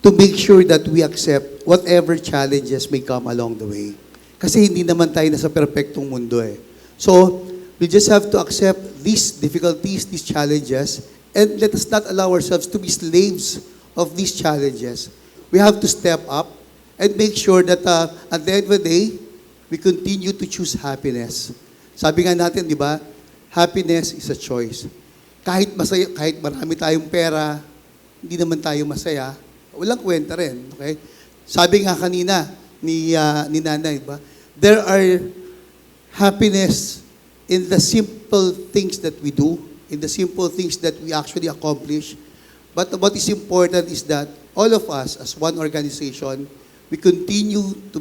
to make sure that we accept whatever challenges may come along the way. Kasi hindi naman tayo nasa perfectong mundo eh. So, we just have to accept these difficulties, these challenges, and let us not allow ourselves to be slaves of these challenges. We have to step up and make sure that at the end of the day, we continue to choose happiness. Sabi nga natin, di ba, happiness is a choice. Kahit masaya, kahit marami tayong pera, hindi naman tayo masaya, walang kwenta rin. Okay? Sabi nga kanina ni Nanay, ba? There are happiness in the simple things that we do, in the simple things that we actually accomplish. But what is important is that all of us, as one organization, we continue to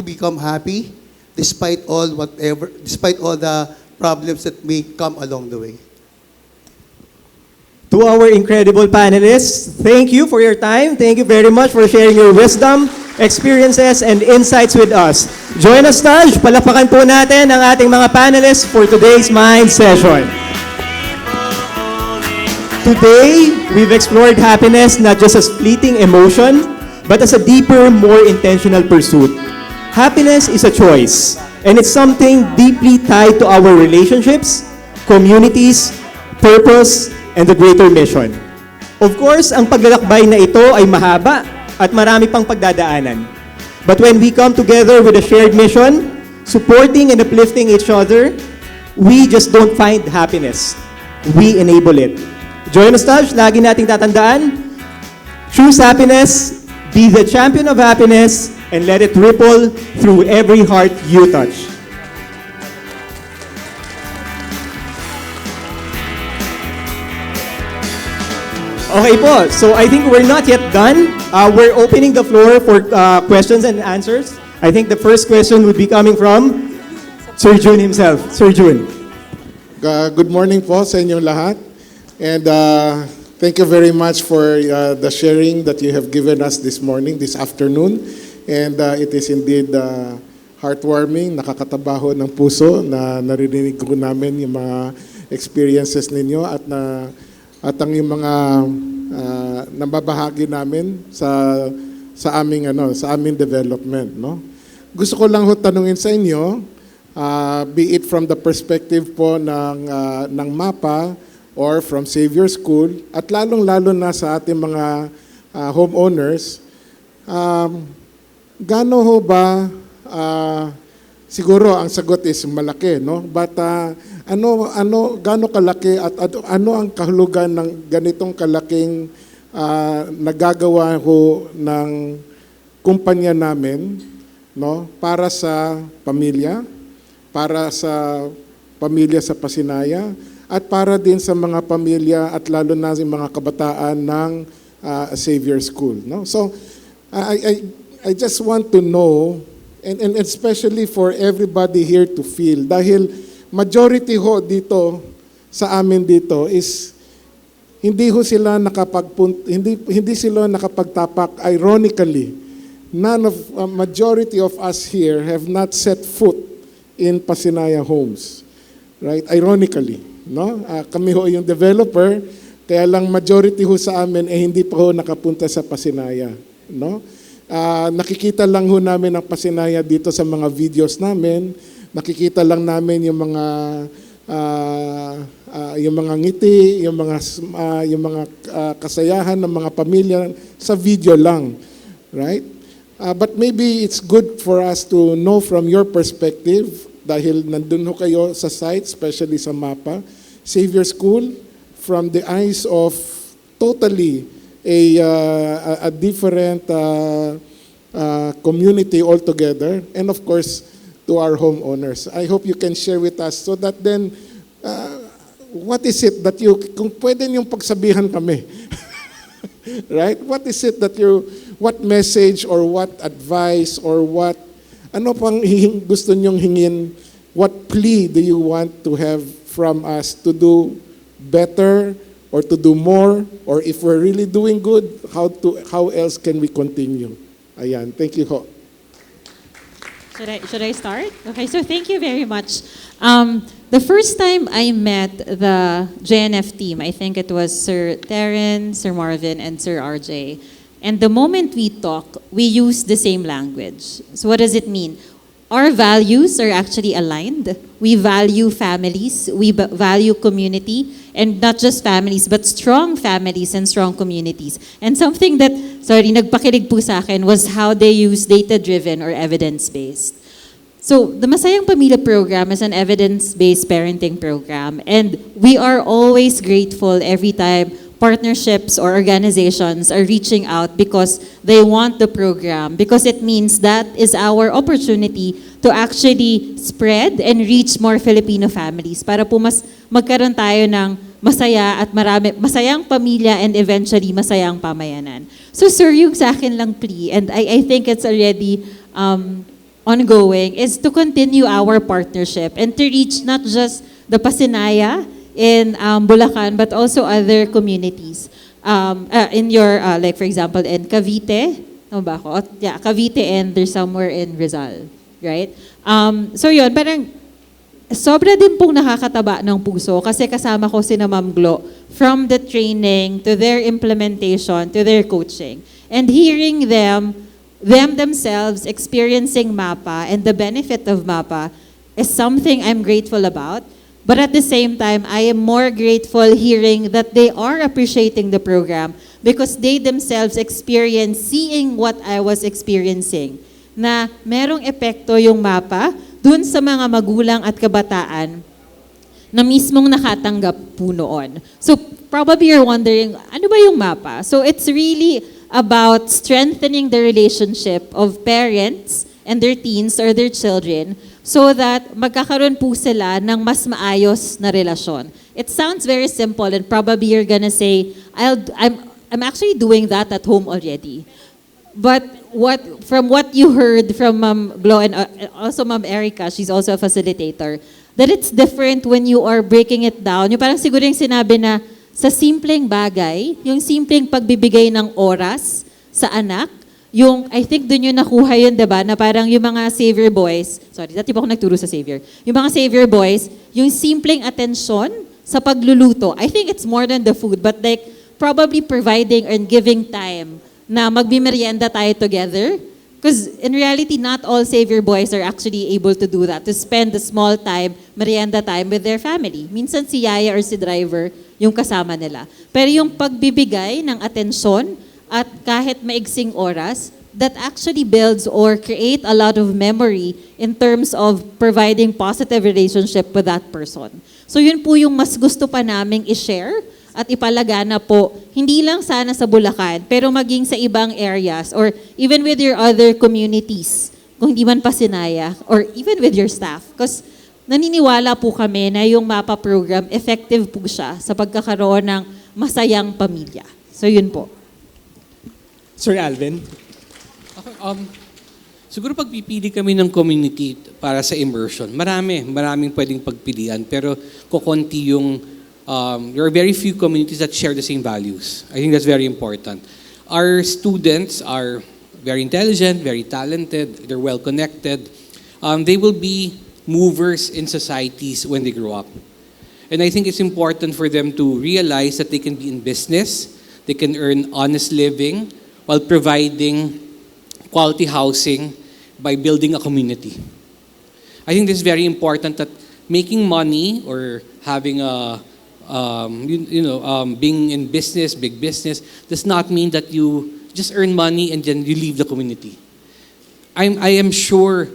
become happy despite all the problems that may come along the way. To our incredible panelists, thank you for your time. Thank you very much for sharing your wisdom, experiences, and insights with us. Join us, Taj. Palakpakan po natin ang ating mga panelists for today's Mind Session. Today, we've explored happiness not just as fleeting emotion, but as a deeper, more intentional pursuit. Happiness is a choice, and it's something deeply tied to our relationships, communities, purpose, and the greater mission. Of course, ang paglalakbay na ito ay mahaba at marami pang pagdadaanan. But when we come together with a shared mission, supporting and uplifting each other, we just don't find happiness. We enable it. Joy Nostalgia, lagi nating tatandaan, choose happiness, be the champion of happiness, and let it ripple through every heart you touch. Okay po, so I think we're not yet done. We're opening the floor for questions and answers. I think the first question would be coming from Sir Jun himself. Sir Jun. Good morning po sa inyong lahat. And thank you very much for the sharing that you have given us this morning, this afternoon. And it is indeed heartwarming, nakakatabaho ng puso na narinig ko namin yung mga experiences ninyo at ang yung mga nababahagi namin sa aming development, no. Gusto ko lang ho tanungin sa inyo, be it from the perspective po ng MAPA or from Xavier School at lalong-lalo na sa ating mga homeowners, gaano ho ba, siguro ang sagot is malaki, no? But gaano kalaki at ano ang kahulugan ng ganitong kalaking nagagawa ho ng kumpanya namin, no? Para sa pamilya sa Pasinaya at para din sa mga pamilya at lalo na sa mga kabataan ng Xavier School, no? So I just want to know, and especially for everybody here to feel, dahil majority ho dito sa amin dito is hindi sila nakapagtapak. Ironically, majority of us here have not set foot in Pasinaya Homes, right? Ironically, no? Kami ho yung developer, kaya lang majority ho sa amin hindi pa ho nakapunta sa Pasinaya, no? Nakikita lang ho namin ang Pasinaya dito sa mga videos namin. Nakikita lang namin yung mga ngiti, yung mga kasayahan ng mga pamilya sa video lang, right? But maybe it's good for us to know from your perspective, dahil nandun ho kayo sa site, especially sa MAPA, Xavier School, from the eyes of totally a different community altogether, and of course, to our homeowners. I hope you can share with us so that then, what is it that kung pwede niyong pagsabihan kami, right? What is it that what message or what advice or ano pang gusto niyong hingin, what plea do you want to have from us to do better or to do more, or if we're really doing good, how else can we continue? Ayan, thank you ho. Should I start? Okay, so thank you very much. The first time I met the JNF team, I think it was Sir Terren, Sir Marvin, and Sir RJ. And the moment we talk, we use the same language. So what does it mean? Our values are actually aligned. We value families, we value community, and not just families, but strong families and strong communities. And something that, nagpakilig po sa akin was how they use data-driven or evidence-based. So the Masayang Pamilya program is an evidence-based parenting program, and we are always grateful every time partnerships or organizations are reaching out because they want the program, because it means that is our opportunity to actually spread and reach more Filipino families para po mas magkaroon tayo ng masaya at masayang pamilya and eventually masayang pamayanan. So sir, yung sa akin lang plea, and I think it's already ongoing, is to continue our partnership and to reach not just the Pasinaya in Bulacan, but also other communities. In your, like for example, in Cavite, no ba ako? Yeah, Cavite, and there's somewhere in Rizal, right? So yun, parang sobra din pong nakakataba ng puso kasi kasama ko sina Ma'am Glo from the training to their implementation to their coaching. And hearing them them themselves experiencing MAPA and the benefit of MAPA is something I'm grateful about. But at the same time, I am more grateful hearing that they are appreciating the program because they themselves experience seeing what I was experiencing. Na merong epekto yung MAPA dun sa mga magulang at kabataan na mismong nakatanggap po noon. So probably you're wondering, ano ba yung MAPA? So it's really about strengthening the relationship of parents and their teens or their children so that magkakaroon po sila ng mas maayos na relasyon. It sounds very simple and probably you're gonna say, I'm actually doing that at home already. But from what you heard from Ma'am Glo and also Ma'am Erica, she's also a facilitator, that it's different when you are breaking it down. Yung parang siguro yung sinabi na sa simpleng bagay, yung simpleng pagbibigay ng oras sa anak, yung, I think dun yung nakuha yun, diba, na parang yung mga Savior Boys, sorry, dati pa ako nagturo sa Savior, yung mga Savior Boys, yung simpleng atensyon sa pagluluto, I think it's more than the food, but like, probably providing and giving time na magmimerienda tayo together. Because in reality, not all Savior Boys are actually able to do that, to spend the small time, merienda time with their family. Minsan si Yaya or si Driver yung kasama nila. Pero yung pagbibigay ng atensyon at kahit maigsing oras, that actually builds or create a lot of memory in terms of providing positive relationship with that person. So yun po yung mas gusto pa naming i-share at ipalagana po, hindi lang sana sa Bulacan, pero maging sa ibang areas or even with your other communities, kung hindi man pa sinaya, or even with your staff. Because naniniwala po kami na yung MAPA program, effective po siya sa pagkakaroon ng masayang pamilya. So yun po. Sir Alvin? Siguro pagpipili kami ng community para sa immersion, maraming pwedeng pagpilian, pero kukunti yung, there are very few communities that share the same values. I think that's very important. Our students are very intelligent, very talented, they're well connected. They will be movers in societies when they grow up. And I think it's important for them to realize that they can be in business, they can earn honest living while providing quality housing by building a community. I think this is very important that making money or having a, being in business, big business, does not mean that you just earn money and then you leave the community. I am sure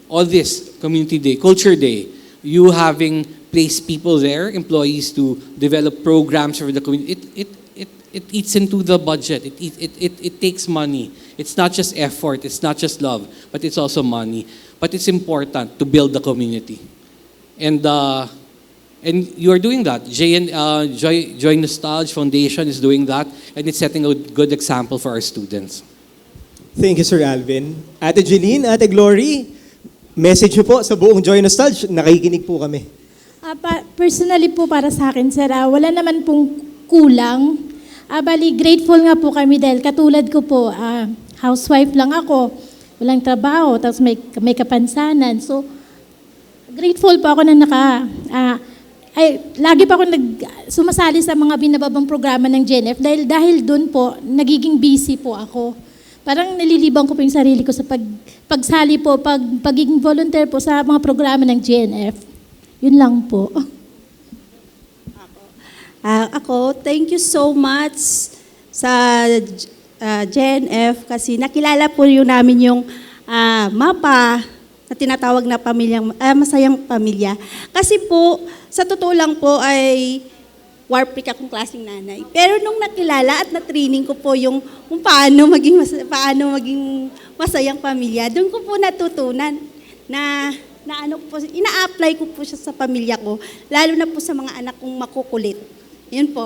all this Community Day, Culture Day, you having placed people there, employees to develop programs for the community, it eats into the budget. It takes money. It's not just effort, it's not just love, but it's also money. But it's important to build the community. And you are doing that. Joy Nostalgia Foundation is doing that, and it's setting a good example for our students. Thank you, Sir Alvin. Ate Jeline, Ate Glory, message niyo po sa buong Joy Nostalgia. Nakikinig po kami. Personally po para sa akin, sir, wala naman pong kulang. Bali, grateful nga po kami dahil katulad ko po, housewife lang ako, walang trabaho, tapos may kapansanan. So, grateful po ako na lagi pa ako sumasali sa mga binababang programa ng GNF dahil doon po, nagiging busy po ako. Parang nalilibang ko po yung sarili ko sa pagsali po, pagiging volunteer po sa mga programa ng GNF. Yun lang po. Ako, thank you so much sa GNF kasi nakilala po yun namin yung MAPA na tinatawag na masayang pamilya. Kasi po, sa totoo lang po ay warpik akong klaseng nanay. Pero nung nakilala at na-training ko po yung kung paano maging masayang pamilya, doon ko po natutunan na ina-apply ko po siya sa pamilya ko, lalo na po sa mga anak kong makukulit. Yun po.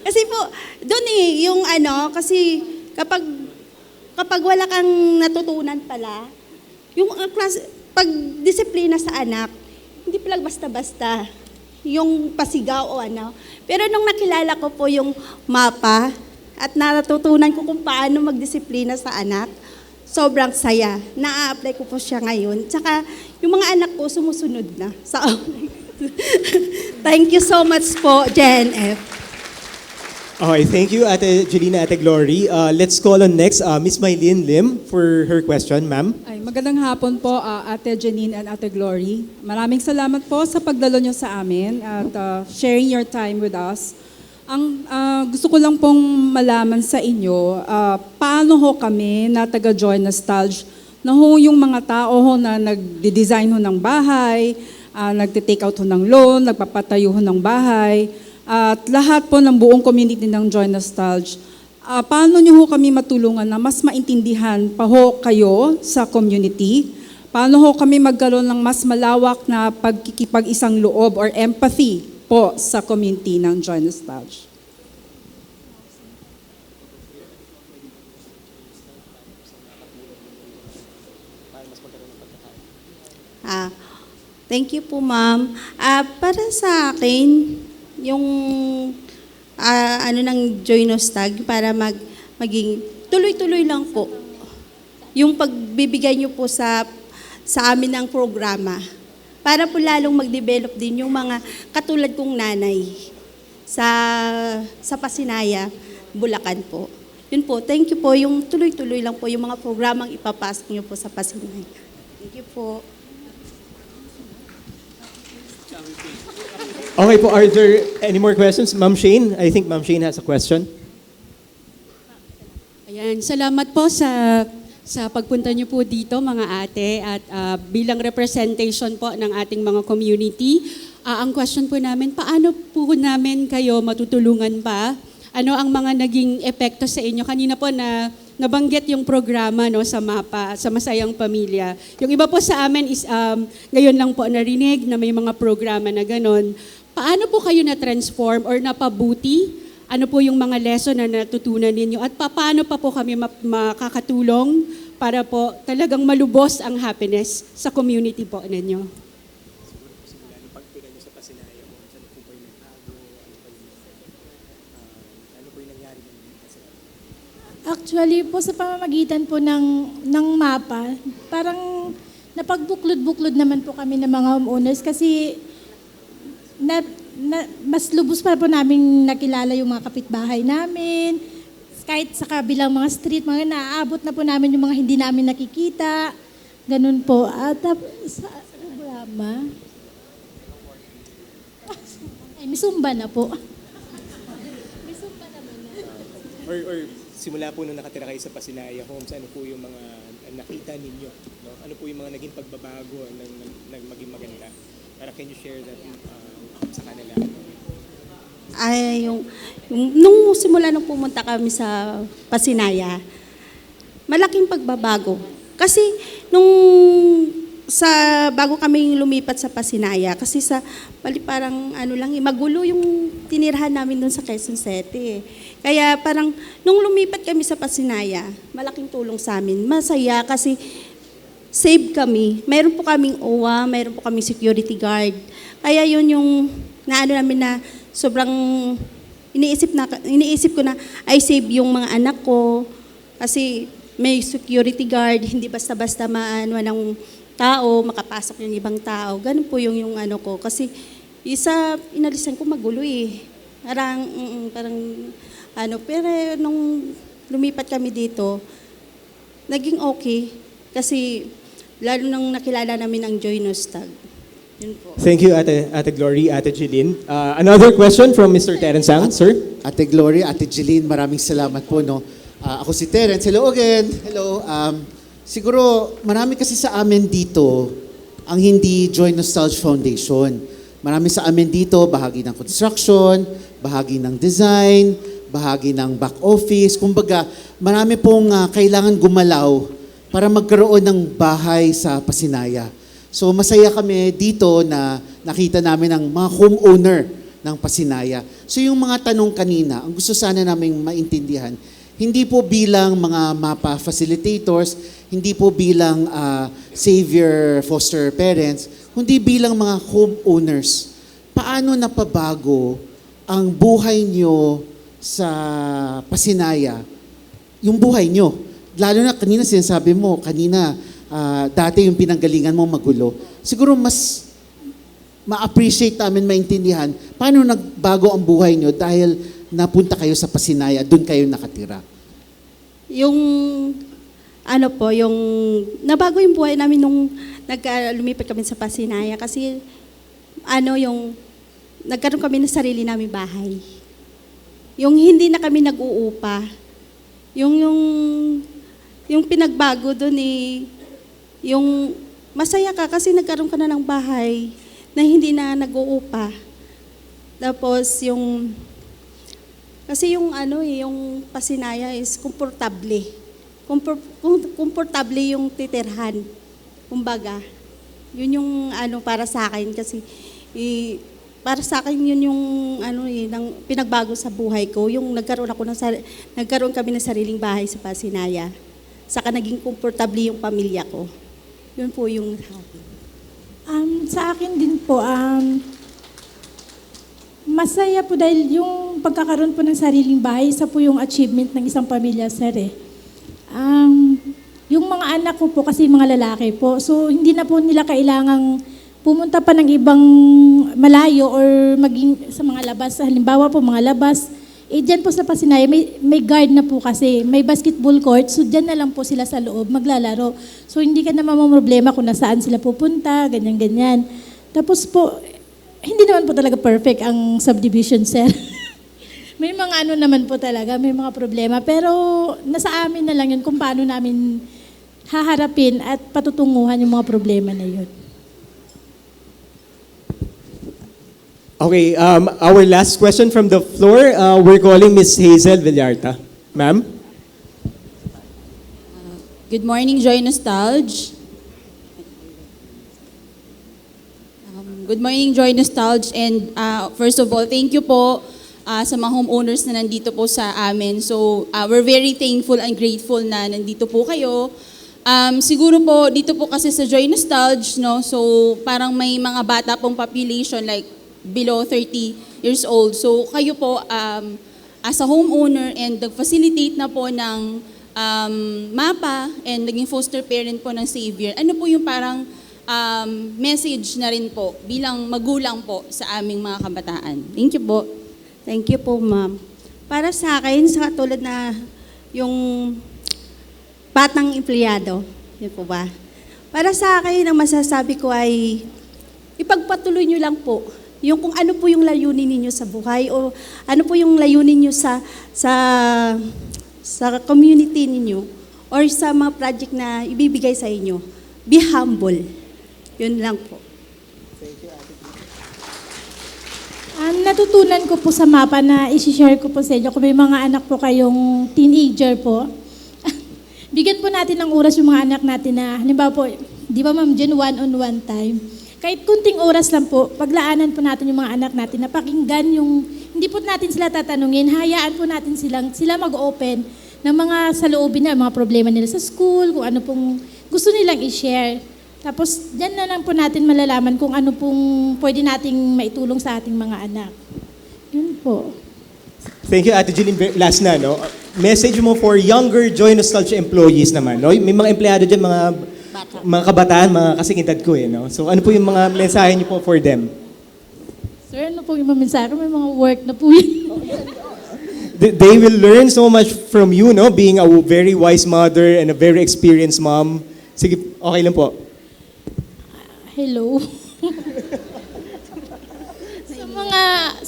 Kasi po, doon kasi kapag wala kang natutunan pala, yung pag disiplina sa anak, hindi pala basta-basta yung pasigaw o ano. Pero nung nakilala ko po yung MAPA at natutunan ko kung paano magdisiplina sa anak, sobrang saya. Na-apply ko po siya ngayon. Tsaka yung mga anak ko sumusunod na sa Thank you so much po, JNF. Okay, thank you, Ate Jelina, Ate Glory. Let's call on next, Miss Mylene Lim for her question, ma'am. Ay, magandang hapon po, Ate Janine and Ate Glory. Maraming salamat po sa pagdalo nyo sa amin at sharing your time with us. Ang gusto ko lang pong malaman sa inyo, paano ho kami na taga-Joy Nostalgia na ho yung mga tao ho na nagde-design ho ng bahay, nagte-take out ho ng loan, nagpapatayo ho ng bahay, at lahat po ng buong community ng Joy Nostalgia. Paano nyo ho kami matulungan na mas maintindihan pa ho kayo sa community? Paano ho kami magkaroon ng mas malawak na pagkikipag-isang loob or empathy po sa community ng Joy Nostalgia? Thank you po, ma'am. Para sa akin, yung ng Joy Nostalgia para maging tuloy-tuloy lang po. Yung pagbibigay niyo po sa amin ng programa para po lalong mag-develop din yung mga katulad kong nanay sa Pasinaya, Bulacan po. Yun po, thank you po. Yung tuloy-tuloy lang po yung mga programang ipapasok niyo po sa Pasinaya. Thank you po. Okay po, are there any more questions? Ma'am Shane, I think Ma'am Shane has a question. Ayan, salamat po sa pagpunta niyo po dito mga ate at bilang representation po ng ating mga community. Ang question po namin, paano po namin kayo matutulungan pa? Ano ang mga naging epekto sa inyo? Kanina po na nabanggit yung programa no, sa MAPA, sa Masayang Pamilya. Yung iba po sa amin is ngayon lang po narinig na may mga programa na ganon. Paano po kayo na-transform or napabuti? Ano po yung mga lesson na natutunan ninyo? At paano pa po kami makakatulong para po talagang malubos ang happiness sa community po ninyo? Actually po sa pamamagitan po ng MAPA, parang napagbuklod-buklod naman po kami ng mga homeowners kasi mas lubos pa po namin nakilala yung mga kapitbahay namin. Kahit sa kabilang mga street, mga naaabot na po namin yung mga hindi namin nakikita. Ganun po. At sa programa, ay, may sumba na po. May sumba naman na. Or simula po nung nakatira kayo sa Pasinaya Homes, ano po yung mga nakita ninyo? No? Ano po yung mga naging pagbabago na maging maganda? Para can you share that sa kanila? Nung simula nung pumunta kami sa Pasinaya, malaking pagbabago. Kasi bago kami lumipat sa Pasinaya, kasi parang magulo yung tinirahan namin doon sa Quezon City. Kaya parang nung lumipat kami sa Pasinaya, malaking tulong sa amin. Masaya kasi save kami. Meron po kaming OWA, meron po kaming security guard. Kaya yun yung namin na sobrang iniisip ko na I save yung mga anak ko kasi may security guard, hindi basta-basta maano ng tao, makapasok yung ibang tao. Ganun po yung ano ko. Kasi inalisan ko magulo eh. Pero nung lumipat kami dito, naging okay. Kasi lalo nang nakilala namin ang Joy Nostalgia. Yun po. Thank you, Ate Glory, Ate Jeline. Another question from Mr. Terence Ang, sir. Ate Glory, Ate Jeline, maraming salamat po. No? Ako si Terence. Hello again. Hello. Siguro, marami kasi sa amin dito ang hindi Joy Nostalgia Foundation. Marami sa amin dito, bahagi ng construction, bahagi ng design, bahagi ng back office. Kumbaga, marami pong kailangan gumalaw para magkaroon ng bahay sa Pasinaya. So masaya kami dito na nakita namin ang mga homeowner ng Pasinaya. So yung mga tanong kanina, ang gusto sana naming maintindihan, hindi po bilang mga MAPA facilitators, hindi po bilang savior foster parents, kundi bilang mga homeowners. Paano napabago ang buhay nyo sa Pasinaya? Yung buhay nyo. Lalo na kanina sinasabi mo, dati yung pinanggalingan mo magulo. Siguro mas ma-appreciate namin, maintindihan, paano nagbago ang buhay nyo dahil napunta kayo sa Pasinaya, doon kayo nakatira? Yung, ano po, yung, nabago yung buhay namin nung lumipat kami sa Pasinaya kasi, ano yung, nagkaroon kami ng sarili namin bahay. Yung hindi na kami nag-uupa. Yung pinagbago doon yung masaya ka kasi nagkaroon ka na ng bahay na hindi na nag-uupa. Tapos kasi yung yung Pasinaya is komportable. Komportable yung titirhan. Kumbaga, yun yung para sa akin kasi para sa akin yun yung ng pinagbago sa buhay ko, yung nagkaroon kami ng sariling bahay sa Pasinaya. Saka naging komportable yung pamilya ko. Yun po yung Sa akin din po, masaya po dahil yung pagkakaroon po ng sariling bahay, isa po yung achievement ng isang pamilya, sir eh. Yung mga anak ko po kasi mga lalaki po, so hindi na po nila kailangang pumunta pa ng ibang malayo or maging sa mga labas. Halimbawa po mga labas, dyan po sa Pasinaya, may guard na po kasi, may basketball court, so dyan na lang po sila sa loob maglalaro. So hindi ka na mamamroblema kung nasaan sila pupunta, ganyan-ganyan. Tapos po, hindi naman po talaga perfect ang subdivision, sir. May mga naman po talaga, may mga problema. Pero nasa amin na lang yun kung paano namin haharapin at patutunguhan yung mga problema na yun. Okay, our last question from the floor, we're calling Ms. Hazel Villarta. Ma'am? Good morning, Joy Nostalge. Good morning, Joy Nostalge. And first of all, thank you po sa mga homeowners na nandito po sa amin. So, we're very thankful and grateful na nandito po kayo. Siguro po, dito po kasi sa Joy Nostalge, no? So, parang may mga bata pong population like below 30 years old. So, kayo po, as a homeowner and nag-facilitate na po ng MAPA and naging foster parent po ng Xavier, ano po yung parang message na rin po bilang magulang po sa aming mga kabataan? Thank you po. Thank you po, ma'am. Para sa akin, sa katulad na yung batang empleyado, yun po ba? Para sa akin, ang masasabi ko ay ipagpatuloy nyo lang po yung kung ano po yung layunin ninyo sa buhay o ano po yung layunin niyo sa community ninyo or sa mga project na ibibigay sa inyo. Be humble. Yun lang po. Natutunan ko po sa MAPA na isi-share ko po sa inyo kung may mga anak po kayong teenager po. Bigyan po natin ng oras yung mga anak natin na, halimbawa po, di ba ma'am, dyan one-on-one time. Kahit kunting oras lang po, paglaanan po natin yung mga anak natin na pakinggan yung, hindi po natin sila tatanungin, hayaan po natin sila mag-open ng mga saloobin na, mga problema nila sa school, kung ano pong gusto nilang i-share. Tapos, dyan na lang po natin malalaman kung ano pong pwede nating maitulong sa ating mga anak. Yun po. Thank you, Ate Jeline. Last na, no? Message mo for younger Joy Nostalgia employees naman, no? May mga empleyado dyan, mga kabataan, mga kasing edad ko, no? So, ano po yung mga mensahe niyo po for them? Sir, ano po yung mga mensahe? May mga work na po yun. They will learn so much from you, no? Being a very wise mother and a very experienced mom. Sige, okay lang po. Hello.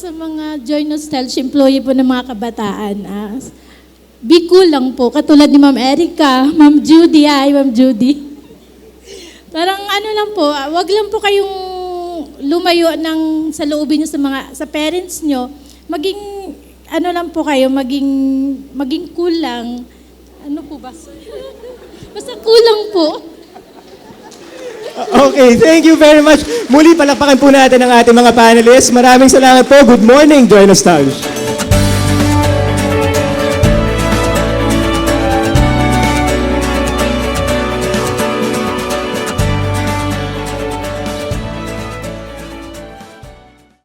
sa mga Joy Nostalgia employee po ng mga kabataan, be cool lang po. Katulad ni Ma'am Erica, Ma'am Judy, Ma'am Judy. Parang ano lang po, wag lang po kayong lumayo ng sa loobin nyo sa parents nyo. Maging, ano lang po kayo, maging cool lang. Ano po ba? Basta cool lang po. Okay, thank you very much. Muli palakpakan po natin ang ating mga panelists. Maraming salamat po. Good morning, Joy Nostalgia.